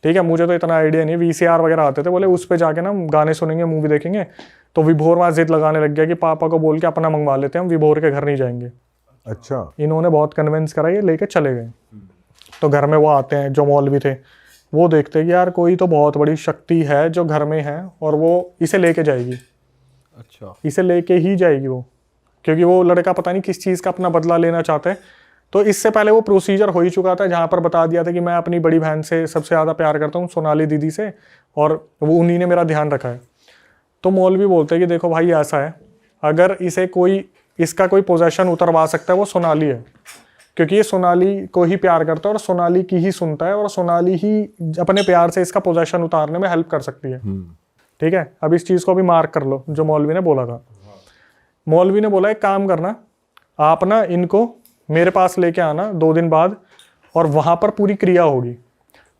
ठीक है, मुझे तो इतना आइडिया नहीं, VCR वगैरह आते थे, बोले उस पे जाके ना गाने सुनेंगे, मूवी देखेंगे। तो विभोर वहाँ जिद लगाने लग गया कि पापा को बोल के अपना मंगवा लेते हैं, हम विभोर के घर नहीं जाएंगे। अच्छा। इन्होंने बहुत कन्विंस करा, ये लेके चले गए। तो घर में वो आते हैं जो मौलवी थे, वो देखते हैं कि यार कोई तो बहुत बड़ी शक्ति है जो घर में है और वो इसे लेके जाएगी। अच्छा। इसे लेके ही जाएगी वो, क्योंकि वो लड़का पता नहीं किस चीज़ का अपना बदला लेना चाहता है। तो इससे पहले वो प्रोसीजर हो ही चुका था जहाँ पर बता दिया था कि मैं अपनी बड़ी बहन से सबसे ज़्यादा प्यार करता हूँ, सोनाली दीदी से, और वो उन्हीं ने मेरा ध्यान रखा है। तो मौलवी बोलते हैं कि देखो भाई ऐसा है, अगर इसे कोई, इसका कोई पोजेशन उतरवा सकता है वो सोनाली है, क्योंकि ये सोनाली को ही प्यार करता है और सोनाली की ही सुनता है और सोनाली ही अपने प्यार से इसका पोजेशन उतारने में हेल्प कर सकती है। ठीक है, अब इस चीज़ को भी मार्क कर लो जो मौलवी ने बोला था। मौलवी ने बोला एक काम करना, आप ना इनको मेरे पास लेके आना 2 दिन बाद, और वहाँ पर पूरी क्रिया होगी।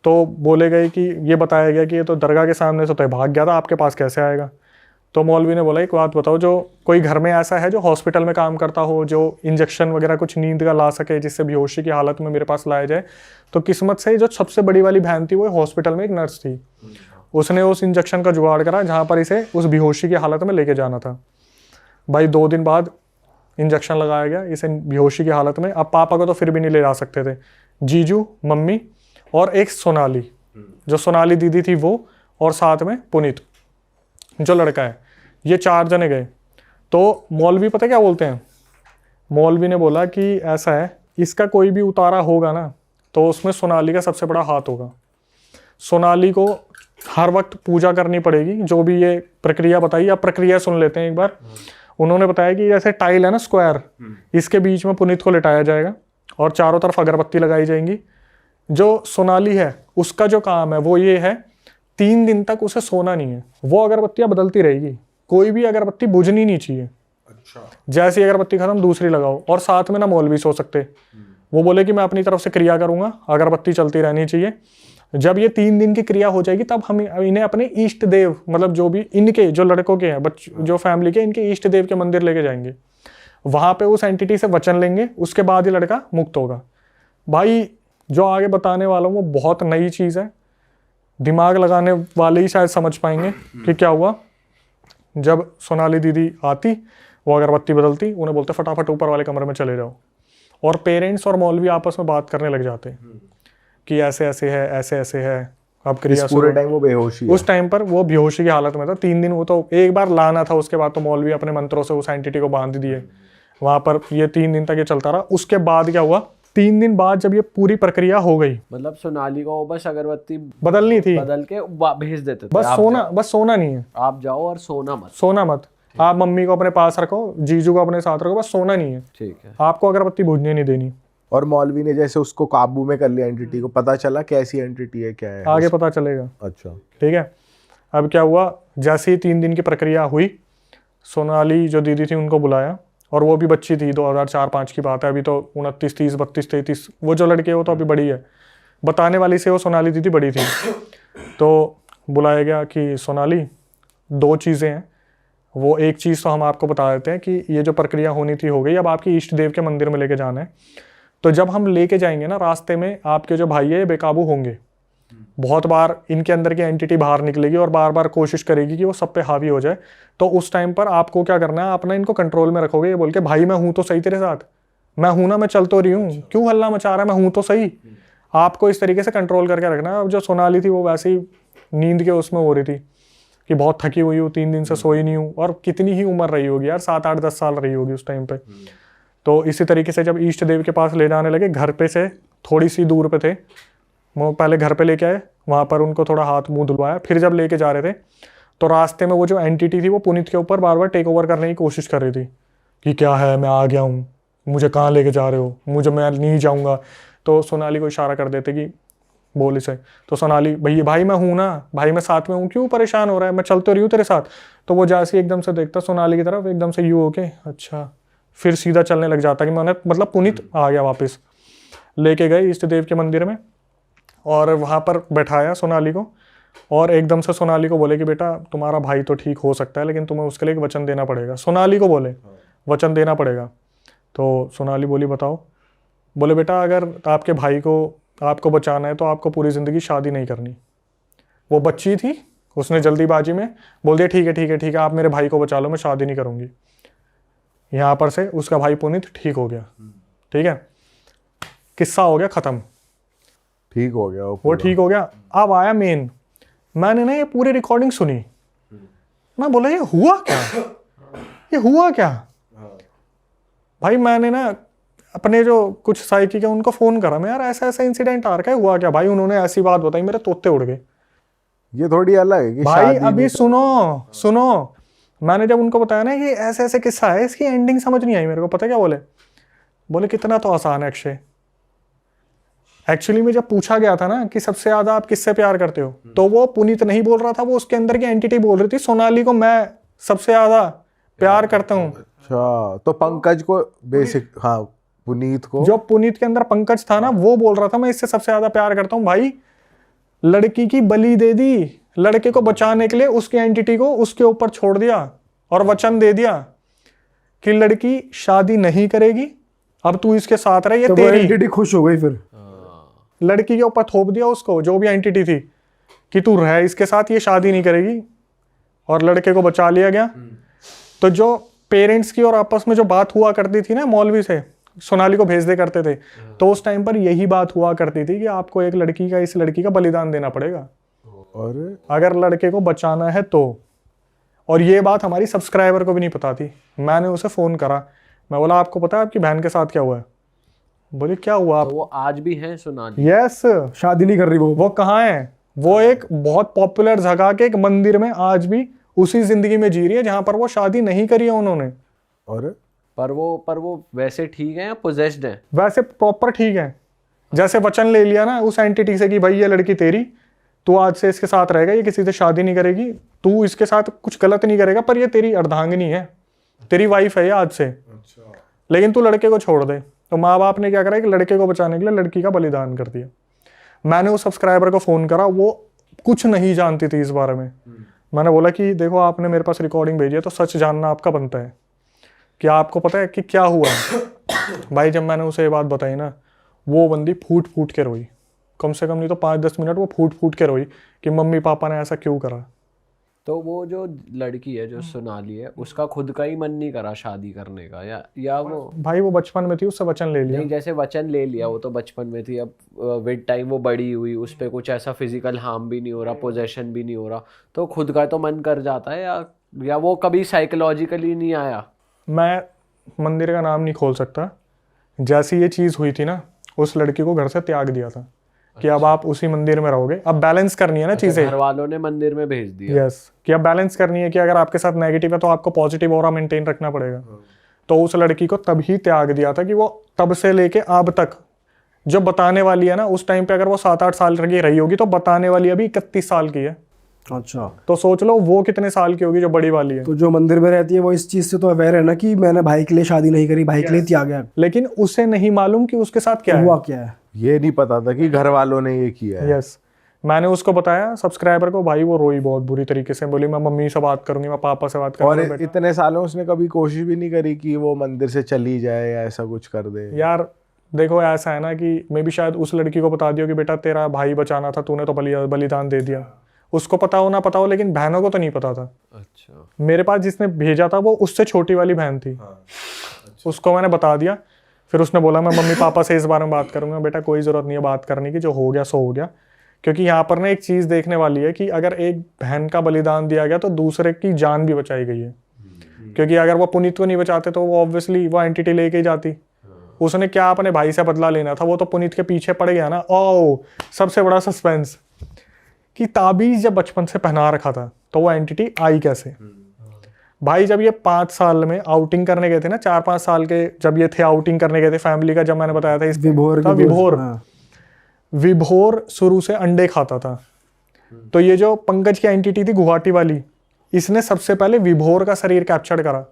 तो बोले गए कि ये बताया गया कि ये तो दरगाह के सामने से तो भाग गया था, आपके पास कैसे आएगा। तो मौलवी ने बोला एक बात बताओ, जो कोई घर में ऐसा है जो हॉस्पिटल में काम करता हो, जो इंजेक्शन वगैरह कुछ नींद का ला सके जिससे बेहोशी की हालत में मेरे पास लाया जाए। तो किस्मत से जो सबसे बड़ी वाली बहन थी वो हॉस्पिटल में एक नर्स थी, उसने उस इंजेक्शन का जुगाड़ करा जहाँ पर इसे उस बेहोशी की हालत में लेके जाना था। भाई 2 दिन बाद इंजेक्शन लगाया गया इसे बेहोशी की हालत में। अब पापा को तो फिर भी नहीं ले जा सकते थे, जीजू, मम्मी और एक सोनाली, जो सोनाली दीदी थी वो, और साथ में पुनीत जो लड़का है, ये 4 जने गए। तो मौलवी पता क्या बोलते हैं, मौलवी ने बोला कि ऐसा है, इसका कोई भी उतारा होगा ना तो उसमें सोनाली का सबसे बड़ा हाथ होगा। सोनाली को हर वक्त पूजा करनी पड़ेगी, जो भी ये प्रक्रिया बताई। आप प्रक्रिया सुन लेते हैं एक बार। उन्होंने बताया कि जैसे टाइल है ना स्क्वायर, इसके बीच में पुनीत को लिटाया जाएगा और चारों तरफ अगरबत्ती लगाई जाएंगी। जो सोनाली है उसका जो काम है वो ये है, 3 दिन तक उसे सोना नहीं है, वो अगरबत्तियां बदलती रहेगी, कोई भी अगरबत्ती बुझनी नहीं चाहिए। अच्छा। जैसी अगरबत्ती खत्म दूसरी लगाओ, और साथ में ना मौलवी सो सकते। वो बोले कि मैं अपनी तरफ से क्रिया करूंगा, अगरबत्ती चलती रहनी चाहिए। जब ये 3 दिन की क्रिया हो जाएगी तब हम इन्हें अपने इष्ट देव, मतलब जो भी इनके जो लड़कों के हैं, जो फैमिली के, इनके इष्ट देव के मंदिर लेके जाएंगे। वहां पे उस एंटिटी से वचन लेंगे, उसके बाद ही लड़का मुक्त होगा। भाई जो आगे बताने वाला हूँ वो बहुत नई चीज़ है, दिमाग लगाने वाले ही शायद समझ पाएंगे कि क्या हुआ। जब सोनाली दीदी आती, वो अगरबत्ती बदलती, उन्हें बोलते फटाफट ऊपर वाले कमरे में चले जाओ, और पेरेंट्स और मौलवी आपस में बात करने लग जाते हैं कि ऐसे ऐसे है, ऐसे ऐसे है। अब क्रिया पूरे टाइम वो बेहोशी है। उस टाइम पर वो बेहोशी की हालत में था। 3 दिन वो तो एक बार लाना था, उसके बाद तो मौलवी अपने मंत्रों से उस एंटिटी को बांध दिए वहां पर। ये 3 दिन तक ये चलता रहा। उसके बाद क्या हुआ, 3 दिन बाद जब ये पूरी प्रक्रिया हो गई, मतलब सोनाली को बस अगरबत्ती बदलनी थी, बदल के भेज देते थे, बस सोना नहीं है, आप जाओ और सोना मत। आप मम्मी को अपने पास रखो, जीजू को अपने साथ रखो, बस सोना नहीं है। ठीक है, आपको अगरबत्ती बुझने नहीं देनी। और मौलवी ने जैसे उसको काबू में कर लिया एंटिटी को, पता चला कैसी एंटिटी है, क्या है आगे पता चलेगा। अच्छा। ठीक है, अब क्या हुआ, जैसे ही 3 दिन की प्रक्रिया हुई, सोनाली जो दीदी थी उनको बुलाया, और वो भी बच्ची थी, 2004-05 की बात है, अभी तो 29, 30, 32, 33, वो जो लड़के वो तो अभी बड़ी है, बताने वाली से वो सोनाली दीदी बड़ी थी। तो बुलाया गया कि सोनाली 2 चीज़ें हैं, वो एक चीज़ तो हम आपको बता देते हैं कि ये जो प्रक्रिया होनी थी हो गई, अब आपकी इष्ट देव के मंदिर में लेके जाना है। तो जब हम लेके जाएंगे ना, रास्ते में आपके जो भाई है ये बेकाबू होंगे, बहुत बार इनके अंदर की एंटिटी बाहर निकलेगी और बार बार कोशिश करेगी कि वो सब पे हावी हो जाए। तो उस टाइम पर आपको क्या करना है, आप ना इनको कंट्रोल में रखोगे, ये बोल के भाई मैं हूं तो सही तेरे साथ, मैं हूं ना, मैं चल तो रही हूँ, क्यों हल्ला मचा रहा है, मैं हूं तो सही। आपको इस तरीके से कंट्रोल करके रखना है। अब जो सोनाली थी वो वैसे ही नींद के उसमें हो रही थी कि बहुत थकी हुई हूँ, 3 दिन से सोई नहीं हूँ, और कितनी ही उम्र रही होगी यार, 7, 8, 10 साल रही होगी उस टाइम पे। तो इसी तरीके से जब इष्ट देव के पास ले जाने लगे, घर पे से थोड़ी सी दूर पे थे वो, पहले घर पे लेके आए, वहाँ पर उनको थोड़ा हाथ मुंह धुलवाया, फिर जब लेके जा रहे थे तो रास्ते में वो जो एंटिटी थी वो पुनीत के ऊपर बार बार टेक ओवर करने की कोशिश कर रही थी कि क्या है, मैं आ गया हूँ, मुझे कहाँ लेके जा रहे हो, मैं नहीं जाऊँगा। तो सोनाली को इशारा कर देते कि बोल इसे। तो सोनाली, भाई मैं हूँ ना, भाई मैं साथ में हूँ, क्यों परेशान हो रहा है, मैं चल तो रही हूँ तेरे साथ। तो वो जैसे एकदम से देखता सोनाली की तरफ, एकदम से यूँ होके अच्छा, फिर सीधा चलने लग जाता कि मैंने, मतलब पुनीत आ गया वापस। लेके गए इष्ट देव के मंदिर में और वहाँ पर बैठाया सोनाली को, और एकदम से सोनाली को बोले कि बेटा तुम्हारा भाई तो ठीक हो सकता है, लेकिन तुम्हें उसके लिए एक वचन देना पड़ेगा। सोनाली को बोले वचन देना पड़ेगा। तो सोनाली बोली बताओ। बोले बेटा अगर आपके भाई को आपको बचाना है तो आपको पूरी ज़िंदगी शादी नहीं करनी, वो बच्ची थी, उसने जल्दीबाजी में बोल दिया ठीक है ठीक है ठीक है, आप मेरे भाई को बचा लो, मैं शादी नहीं करूंगी। यहाँ पर से उसका भाई पुनीत ठीक हो गया। ठीक है, किस्सा हो गया खत्म, ठीक हो गया वो ठीक हो गया। अब आया मेन, मैंने ना ये पूरी रिकॉर्डिंग सुनी, मैं बोला ये हुआ क्या, ये हुआ क्या भाई। मैंने ना अपने जो कुछ साइकी के उनको फोन करा, मैं यार ऐसा ऐसा इंसिडेंट आ रखा है, हुआ क्या भाई। उन्होंने ऐसी बात बताई, मेरे तोते उड़ गए। ये थोड़ी अलग है कि भाई शादी अभी नहीं सुनो सुनो, मैंने जब उनको बताया ना ये ऐसे ऐसे किस्सा है, इसकी एंडिंग समझ नहीं आई मेरे को। पता क्या बोले, बोले कितना तो आसान है अक्षय। एक्चुअली में जब पूछा गया था ना कि सबसे ज्यादा आप किससे प्यार करते हो, तो वो पुनीत नहीं बोल रहा था, वो उसके अंदर की एंटिटी बोल रही थी, सोनाली को मैं सबसे ज्यादा प्यार करता हूँ। अच्छा, तो पंकज को बेसिक, हाँ पुनीत को, जो पुनीत के अंदर पंकज था ना, वो बोल रहा था मैं इससे सबसे ज्यादा प्यार करता हूँ। भाई लड़की की बलि दे दी, लड़के को बचाने के लिए उसकी एंटिटी को उसके ऊपर छोड़ दिया और वचन दे दिया कि लड़की शादी नहीं करेगी, अब तू इसके साथ रहे, ये तो वो तेरी। एंटिटी खुश हो गई फिर। लड़की के ऊपर थोप दिया उसको, जो भी एंटिटी थी, कि तू रह इसके साथ, ये शादी नहीं करेगी, और लड़के को बचा लिया गया। तो जो पेरेंट्स की और आपस में जो बात हुआ करती थी ना, मौलवी से सोनाली को भेज दे करते थे, तो उस टाइम पर यही बात हुआ करती थी कि आपको एक लड़की का, इस लड़की का बलिदान देना पड़ेगा और अगर लड़के को बचाना है तो। और ये बात हमारी सब्सक्राइबर को भी नहीं पता थी। मैंने उसे फ़ोन करा, मैं बोला आपको पता है आपकी बहन के साथ क्या हुआ है? बोले क्या हुआ आप? तो वो आज भी है सोनाली? यस, शादी नहीं कर रही वो कहाँ है? वो एक बहुत पॉपुलर जगह के एक मंदिर में आज भी उसी जिंदगी में जी रही है जहां पर वो शादी नहीं करी है उन्होंने। और पर वो वैसे ठीक है या पोजेस्ड है? वैसे प्रॉपर ठीक है, जैसे वचन ले लिया ना उस एंटिटी से कि भाई ये लड़की तेरी, तू आज से इसके साथ रहेगा, ये किसी से शादी नहीं करेगी, तू इसके साथ कुछ गलत नहीं करेगा, पर ये तेरी अर्धांगिनी है, तेरी वाइफ है ये आज से। लेकिन तू लड़के को छोड़ दे। तो माँ बाप ने क्या करा कि लड़के को बचाने के लिए लड़की का बलिदान कर दिया। मैंने उस सब्सक्राइबर को फ़ोन करा, वो कुछ नहीं जानती थी इस बारे में। मैंने बोला कि देखो आपने मेरे पास रिकॉर्डिंग भेजी है, तो सच जानना आपका बनता है कि आपको पता है कि क्या हुआ है। भाई जब मैंने उसे ये बात बताई ना, वो बंदी फूट फूट के रोई, कम से कम नहीं तो 5-10 मिनट वो फूट फूट के रोई कि मम्मी पापा ने ऐसा क्यों करा। तो वो जो लड़की है जो सोनाली है, उसका खुद का ही मन नहीं करा शादी करने का, या वो? भाई वो बचपन में थी, उससे वचन ले लिया। नहीं, जैसे वचन ले लिया, वो तो बचपन में थी, अब विद टाइम वो बड़ी हुई, उस पर कुछ ऐसा फिजिकल हार्म भी नहीं हो रहा, पोजेशन भी नहीं हो रहा, तो खुद का तो मन कर जाता है, या वो कभी साइकोलॉजिकली नहीं आया? मैं मंदिर का नाम नहीं खोल सकता। जैसी ये चीज़ हुई थी ना, उस लड़की को घर से त्याग दिया था कि अब आप उसी मंदिर में रहोगे। अब बैलेंस करनी है ना चीज़ें। घर वालों ने मंदिर में भेज दिया। यस, कि अब बैलेंस करनी है कि अगर आपके साथ नेगेटिव है तो आपको पॉजिटिव ऑरा मेंटेन रखना पड़ेगा। तो उस लड़की को तभी त्याग दिया था कि वो तब से लेके अब तक जो बताने वाली है ना, उस टाइम पे अगर वो 7-8 साल की रही होगी तो बताने वाली अभी 31 साल की है। अच्छा, तो सोच लो वो कितने साल की होगी जो बड़ी वाली है। तो जो मंदिर में रहती है वो इस चीज से तो अवेयर है ना कि मैंने भाई के लिए शादी नहीं करी, भाई के लिए त्याग गया। लेकिन उसे नहीं मालूम कि उसके साथ क्या हुआ है। क्या है? ये नहीं पता था कि घर वालों ने ये किया है। यस, मैंने उसको बताया सब्सक्राइबर को। भाई वो रोई बहुत बुरी तरीके से, बोली मैं मम्मी से बात करूंगी, मैं पापा से बात और करूंगी। इतने सालों उसने कभी कोशिश भी नहीं करी कि वो मंदिर से चली जाए या ऐसा कुछ कर दे। यार देखो ऐसा है ना कि मैं भी शायद उस लड़की को बता दियो कि बेटा तेरा भाई बचाना था, तूने तो बलिदान दे दिया। उसको पता हो ना पता हो, लेकिन बहनों को तो नहीं पता था। अच्छा, मेरे पास जिसने भेजा था वो उससे छोटी वाली बहन थी। उसको मैंने बता दिया। फिर उसने बोला मैं मम्मी पापा से इस बारे में बात करूंगा। बेटा कोई ज़रूरत नहीं है बात करने की, जो हो गया सो हो गया। क्योंकि यहाँ पर ना एक चीज़ देखने वाली है कि अगर एक बहन का बलिदान दिया गया तो दूसरे की जान भी बचाई गई है। क्योंकि अगर वो पुनीत को नहीं बचाते तो वो ऑब्वियसली वो एंटिटी लेके ही जाती। उसने क्या अपने भाई से बदला लेना था, वो तो पुनीत के पीछे पड़ गया ना। ओ सबसे बड़ा सस्पेंस कि ताबीज जब बचपन से पहना रखा था तो वो एंटिटी आई कैसे। भाई जब ये 5 साल में आउटिंग करने गए थे ना, 4-5 साल के जब ये थे आउटिंग करने गए थे फैमिली का, जब मैंने बताया था इस विभोर था विभोर। हाँ। विभोर शुरू से अंडे खाता था। तो ये जो पंकज की एंटिटी थी गुवाहाटी वाली, इसने सबसे पहले विभोर का शरीर कैप्चर करा।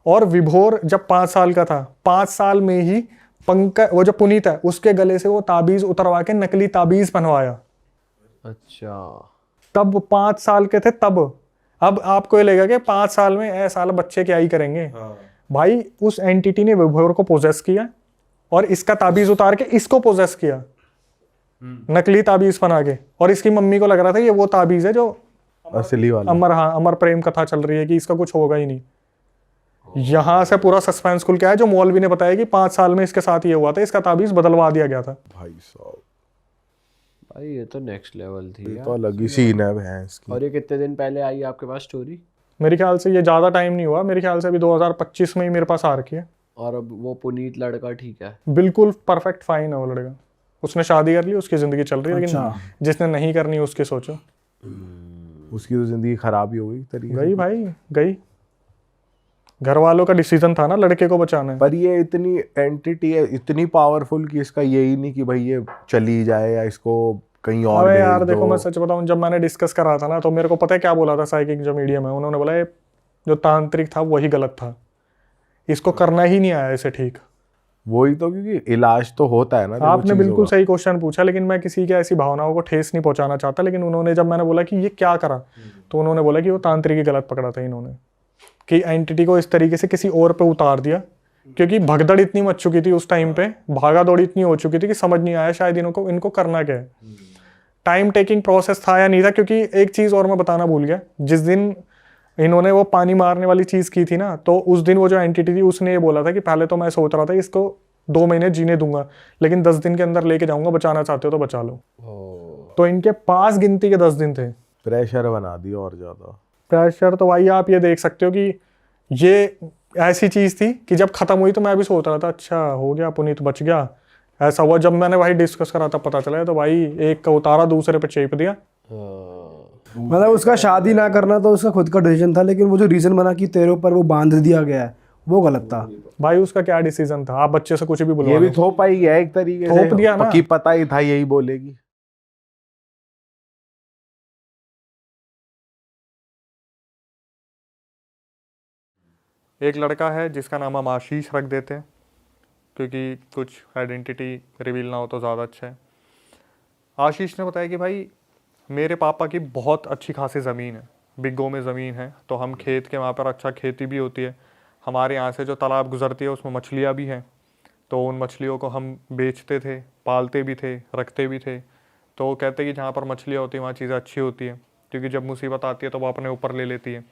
और विभोर जब 5 साल का था, 5 साल में ही पंकज, वो जो पुनीत है, उसके गले से वो ताबीज उतरवा के नकली ताबीज पहनवाया। अच्छा, तब 5 साल के थे तब। अब आपको ये लगेगा कि 5 साल में ऐसा बच्चे क्या ही करेंगे। भाई उस एंटिटी ने विभोर को पोजेस किया और इसका ताबीज उतार के इसको पोजेस किया। नकली ताबीज बना के, और इसकी मम्मी को लग रहा था ये वो ताबीज है जो असली वाला। अमर प्रेम कथा चल रही है कि इसका कुछ होगा ही नहीं। यहाँ से पूरा सस्पेंस खुल के आया, जो मौलवी ने बताया कि 5 साल में इसके साथ ये हुआ था, इसका ताबीज बदलवा दिया गया था। भाई साहब, भाई ये तो नेक्स्ट लेवल थी ये यार। तो अलग ही सीन है भैंस की। और ये कितने दिन पहले आई आपके पास स्टोरी? मेरे ख्याल से ये ज़्यादा टाइम नहीं हुआ, मेरे ख्याल से अभी 2025 में ही मेरे पास आ रखी है। और अब वो पुनीत लड़का ठीक है? बिल्कुल परफेक्ट फाइन है वो लड़का, उसने शादी कर ली, उसकी ज़िंदगी चल रही है। लेकिन जिसने नहीं करनी उसकी सोचो, उसकी तो जिंदगी खराब ही हो गई तरीके से। गई भाई गई। घर वालों का डिसीजन था ना लड़के को बचाना है। पर ये इतनी एंटिटी है, इतनी पावरफुल कि इसका यही नहीं कि भाई ये चली जाए या इसको कहीं और अबे भेज यार दो। देखो, मैं सच बताऊं, जब मैंने डिस्कस करा था ना, तो मेरे को पता है क्या बोला था साइकिक जो मीडियम है, उन्होंने बोला ये जो तांत्रिक था वही गलत था, इसको करना ही नहीं आया इसे ठीक। वही तो, क्योंकि इलाज तो होता है ना। देखो आपने चीज़ों बिल्कुल का। सही क्वेश्चन पूछा, लेकिन मैं किसी की ऐसी भावनाओं को ठेस नहीं पहुंचाना चाहता। लेकिन उन्होंने, जब मैंने बोला कि ये क्या करा, तो उन्होंने बोला कि वो तांत्रिक ही गलत पकड़ा था इन्होंने, कि एंटिटी को इस तरीके से किसी और पे उतार दिया, क्योंकि भगदड़ इतनी मच चुकी थी उस टाइम पे, भागा दौड़ी इतनी हो चुकी थी कि समझ नहीं आया शायद इनको करना क्या है। टाइम टेकिंग प्रोसेस था या नहीं था, क्योंकि एक चीज़ और मैं बताना भूल गया, जिस दिन इन्होंने वो पानी मारने वाली चीज़ की थी ना, तो उस दिन वो जो एंटिटी थी उसने ये बोला था कि पहले तो मैं सोच रहा था इसको 2 महीने जीने दूंगा, लेकिन 10 दिन के अंदर लेके जाऊंगा, बचाना चाहते हो तो बचा लो। तो इनके पास गिनती के 10 दिन थे। प्रेशर बना दिया और ज्यादा। प्रेशर तो भाई आप ये देख सकते हो कि ये ऐसी चीज़ थी कि जब खत्म हुई तो मैं भी सोच रहा था अच्छा हो गया, पुनीत बच गया। ऐसा हुआ जब मैंने भाई डिस्कस करा तब पता चला, तो भाई एक का उतारा दूसरे पे चेप दिया। मतलब उसका शादी ना करना तो उसका खुद का डिसीजन था, लेकिन वो जो रीजन बना कि तेरे ऊपर वो बांध दिया गया है वो गलत था। भाई उसका क्या डिसीजन था, आप बच्चे से कुछ भी बुलवा ये भी लो। थोपा ही गया एक तरीके से। थोप दिया ना। पक्की पता ही था यही बोलेगी। एक लड़का है जिसका नाम हम आशीष रख देते हैं, क्योंकि कुछ आइडेंटिटी रिवील ना हो तो ज़्यादा अच्छा है। आशीष ने बताया कि भाई मेरे पापा की बहुत अच्छी खासी ज़मीन है, बिग्गो में ज़मीन है, तो हम खेत के वहाँ पर अच्छा खेती भी होती है। हमारे यहाँ से जो तालाब गुजरती है उसमें मछलियाँ भी हैं, तो उन मछलियों को हम बेचते थे, पालते भी थे, रखते भी थे। तो वो कहते कि जहाँ पर मछलियाँ होती हैं वहाँ चीज़ें अच्छी होती हैं, क्योंकि जब मुसीबत आती है तो वो अपने ऊपर ले लेती है।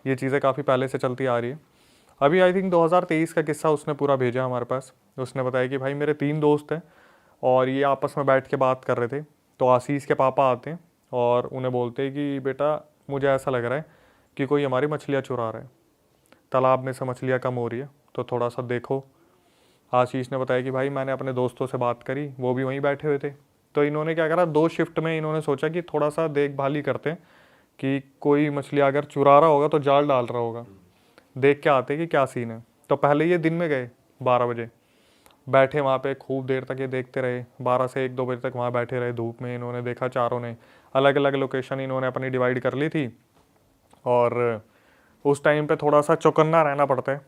ये चीज़ें काफ़ी पहले से चलती आ रही है। अभी आई थिंक 2023 का किस्सा उसने पूरा भेजा हमारे पास। उसने बताया कि भाई मेरे 3 दोस्त हैं और ये आपस में बैठ के बात कर रहे थे, तो आशीष के पापा आते हैं और उन्हें बोलते हैं कि बेटा मुझे ऐसा लग रहा है कि कोई हमारी मछलियाँ चुरा रहा है, तालाब में से मछलियाँ कम हो रही है, तो थोड़ा सा देखो। आशीष ने बताया कि भाई मैंने अपने दोस्तों से बात करी, वो भी वहीं बैठे हुए थे। तो इन्होंने क्या करा, 2 शिफ्ट में इन्होंने सोचा कि थोड़ा सा देखभाल ही करते हैं कि कोई मछली अगर चुरा रहा होगा तो जाल डाल रहा होगा, देख के आते कि क्या सीन है। तो पहले ये दिन में गए 12 बजे, बैठे वहाँ पे खूब देर तक ये देखते रहे, 12 से 1-2 बजे तक वहाँ बैठे रहे धूप में। इन्होंने देखा, चारों ने अलग अलग लोकेशन इन्होंने अपनी डिवाइड कर ली थी, और उस टाइम पे थोड़ा सा चौकन्ना रहना पड़ता है।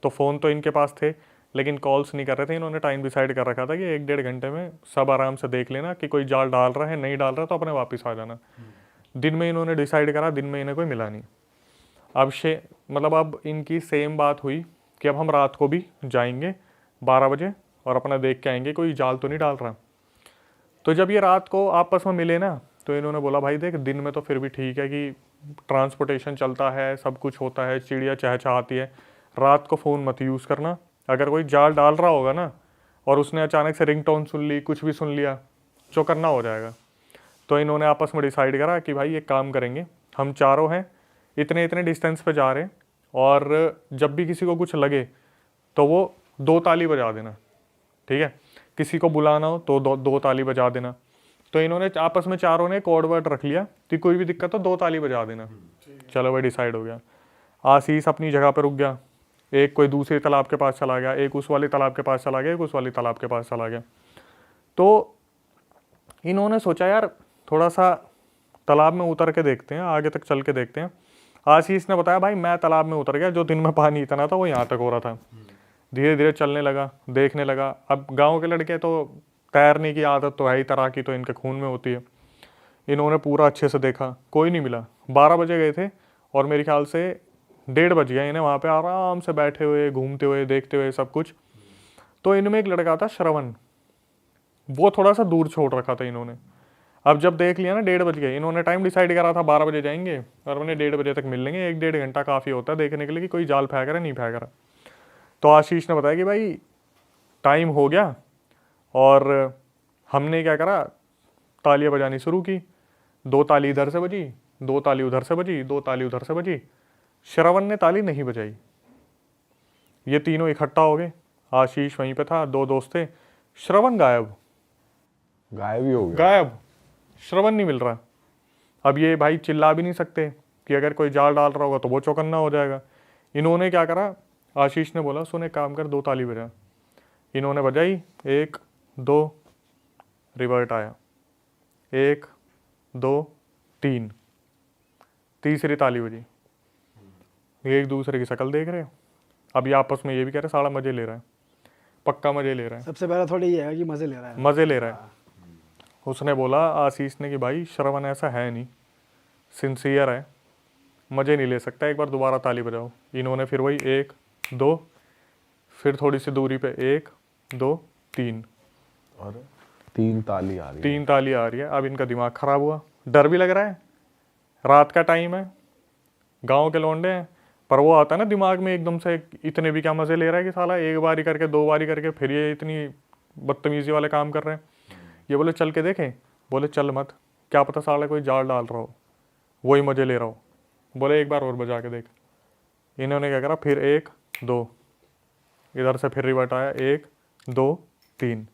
तो फ़ोन तो इनके पास थे लेकिन कॉल्स नहीं कर रहे थे। इन्होंने टाइम डिसाइड कर रखा था कि 1-1.5 घंटे में सब आराम से देख लेना कि कोई जाल डाल रहा है, नहीं डाल रहा तो अपने वापस आ जाना। दिन में इन्होंने डिसाइड करा, दिन में इन्हें कोई मिला नहीं। अब इनकी सेम बात हुई कि अब हम रात को भी जाएंगे 12 बजे और अपना देख के आएंगे कोई जाल तो नहीं डाल रहा। तो जब ये रात को आपस में मिले ना, तो इन्होंने बोला भाई देख, दिन में तो फिर भी ठीक है कि ट्रांसपोर्टेशन चलता है, सब कुछ होता है, चिड़िया चहचहाती है, रात को फ़ोन मत यूज़ करना। अगर कोई जाल डाल रहा होगा ना और उसने अचानक से रिंगटोन सुन ली, कुछ भी सुन लिया, चौकन्ना हो जाएगा। तो इन्होंने आपस में डिसाइड करा कि भाई एक काम करेंगे, हम चारों हैं, इतने इतने डिस्टेंस पे जा रहे हैं, और जब भी किसी को कुछ लगे तो वो 2 ताली बजा देना, ठीक है। किसी को बुलाना हो तो 2 ताली बजा देना। तो इन्होंने आपस में चारों ने कोड वर्ड रख लिया कि कोई भी दिक्कत हो 2 ताली बजा देना। चलो भाई डिसाइड हो गया। आशीष अपनी जगह पर रुक गया, एक कोई दूसरे तालाब के पास चला गया, एक उस वाले तालाब के पास चला गया, एक उस वाले तालाब के पास चला गया। तो इन्होंने सोचा यार थोड़ा सा तालाब में उतर के देखते हैं, आगे तक चल के देखते हैं। आशीष ने बताया भाई मैं तालाब में उतर गया, जो दिन में पानी इतना था वो यहाँ तक हो रहा था। धीरे धीरे चलने लगा, देखने लगा। अब गांव के लड़के तो तैरने की आदत तो है ही, तैराकी तो इनके खून में होती है। इन्होंने पूरा अच्छे से देखा, कोई नहीं मिला। 12 बजे गए थे और मेरे ख्याल से 1:30 बज गया इन्हें वहाँ पे आराम से बैठे हुए, घूमते हुए, देखते हुए सब कुछ। तो इनमें एक लड़का था श्रवण, वो थोड़ा सा दूर छोड़ रखा था इन्होंने। अब जब देख लिया ना 1:30 बज गए, इन्होंने टाइम डिसाइड करा था 12 बजे जाएंगे और उन्हें 1:30 बजे तक मिल लेंगे, 1-1.5 घंटा काफ़ी होता है देखने के लिए कि कोई जाल फेंक रहा है नहीं फेंक रहा। तो आशीष ने बताया कि भाई टाइम हो गया, और हमने क्या करा, तालियां बजानी शुरू की। 2 ताली इधर से बजी, 2 ताली उधर से बजी, 2 ताली उधर से बजी। श्रवण ने ताली नहीं बजाई। ये तीनों इकट्ठा हो गए, आशीष वहीं पे था, 2 दोस्त थे, श्रवण गायब, गायब ही हो गया। गायब, श्रवण नहीं मिल रहा। अब ये भाई चिल्ला भी नहीं सकते कि अगर कोई जाल डाल रहा होगा तो वो चौकन्ना हो जाएगा। इन्होंने क्या करा, आशीष ने बोला सुन एक काम कर, 2 ताली बजा। इन्होंने बजाई, 1 2, रिवर्ट आया, 1 2 3, तीसरी ताली बजी। एक दूसरे की शक्ल देख रहे हैं। अब ये आपस में ये भी कह रहे साला मजे ले रहा है, पक्का मजे ले रहा है, सबसे पहला थोड़ा ये है कि मजे ले रहा है। मजे ले रहा है। उसने बोला आशीष ने कि भाई श्रवण ऐसा है नहीं, सिंसियर है, मजे नहीं ले सकता, एक बार दोबारा ताली बजाओ। इन्होंने फिर वही 1 2, फिर थोड़ी सी दूरी पे 1 2 3, और 3 ताली आ रही है। 3 ताली आ रही है। अब इनका दिमाग खराब हुआ, डर भी लग रहा है, रात का टाइम है, गांव के लौंडे हैं, पर वो आता है ना दिमाग में एकदम से, इतने भी क्या मजे ले रहा है कि साला एक बारी करके 2 बारी करके फिर ये इतनी बदतमीजी वाले काम कर रहे हैं। ये बोले चल के देखें, बोले चल मत, क्या पता साला कोई जाल डाल रहा हो, वही मजे ले रहा हो। बोले एक बार और बजा के देख। इन्होंने क्या करा, फिर 1 2, इधर से फिर रिवर्ट आया, 1 2 3।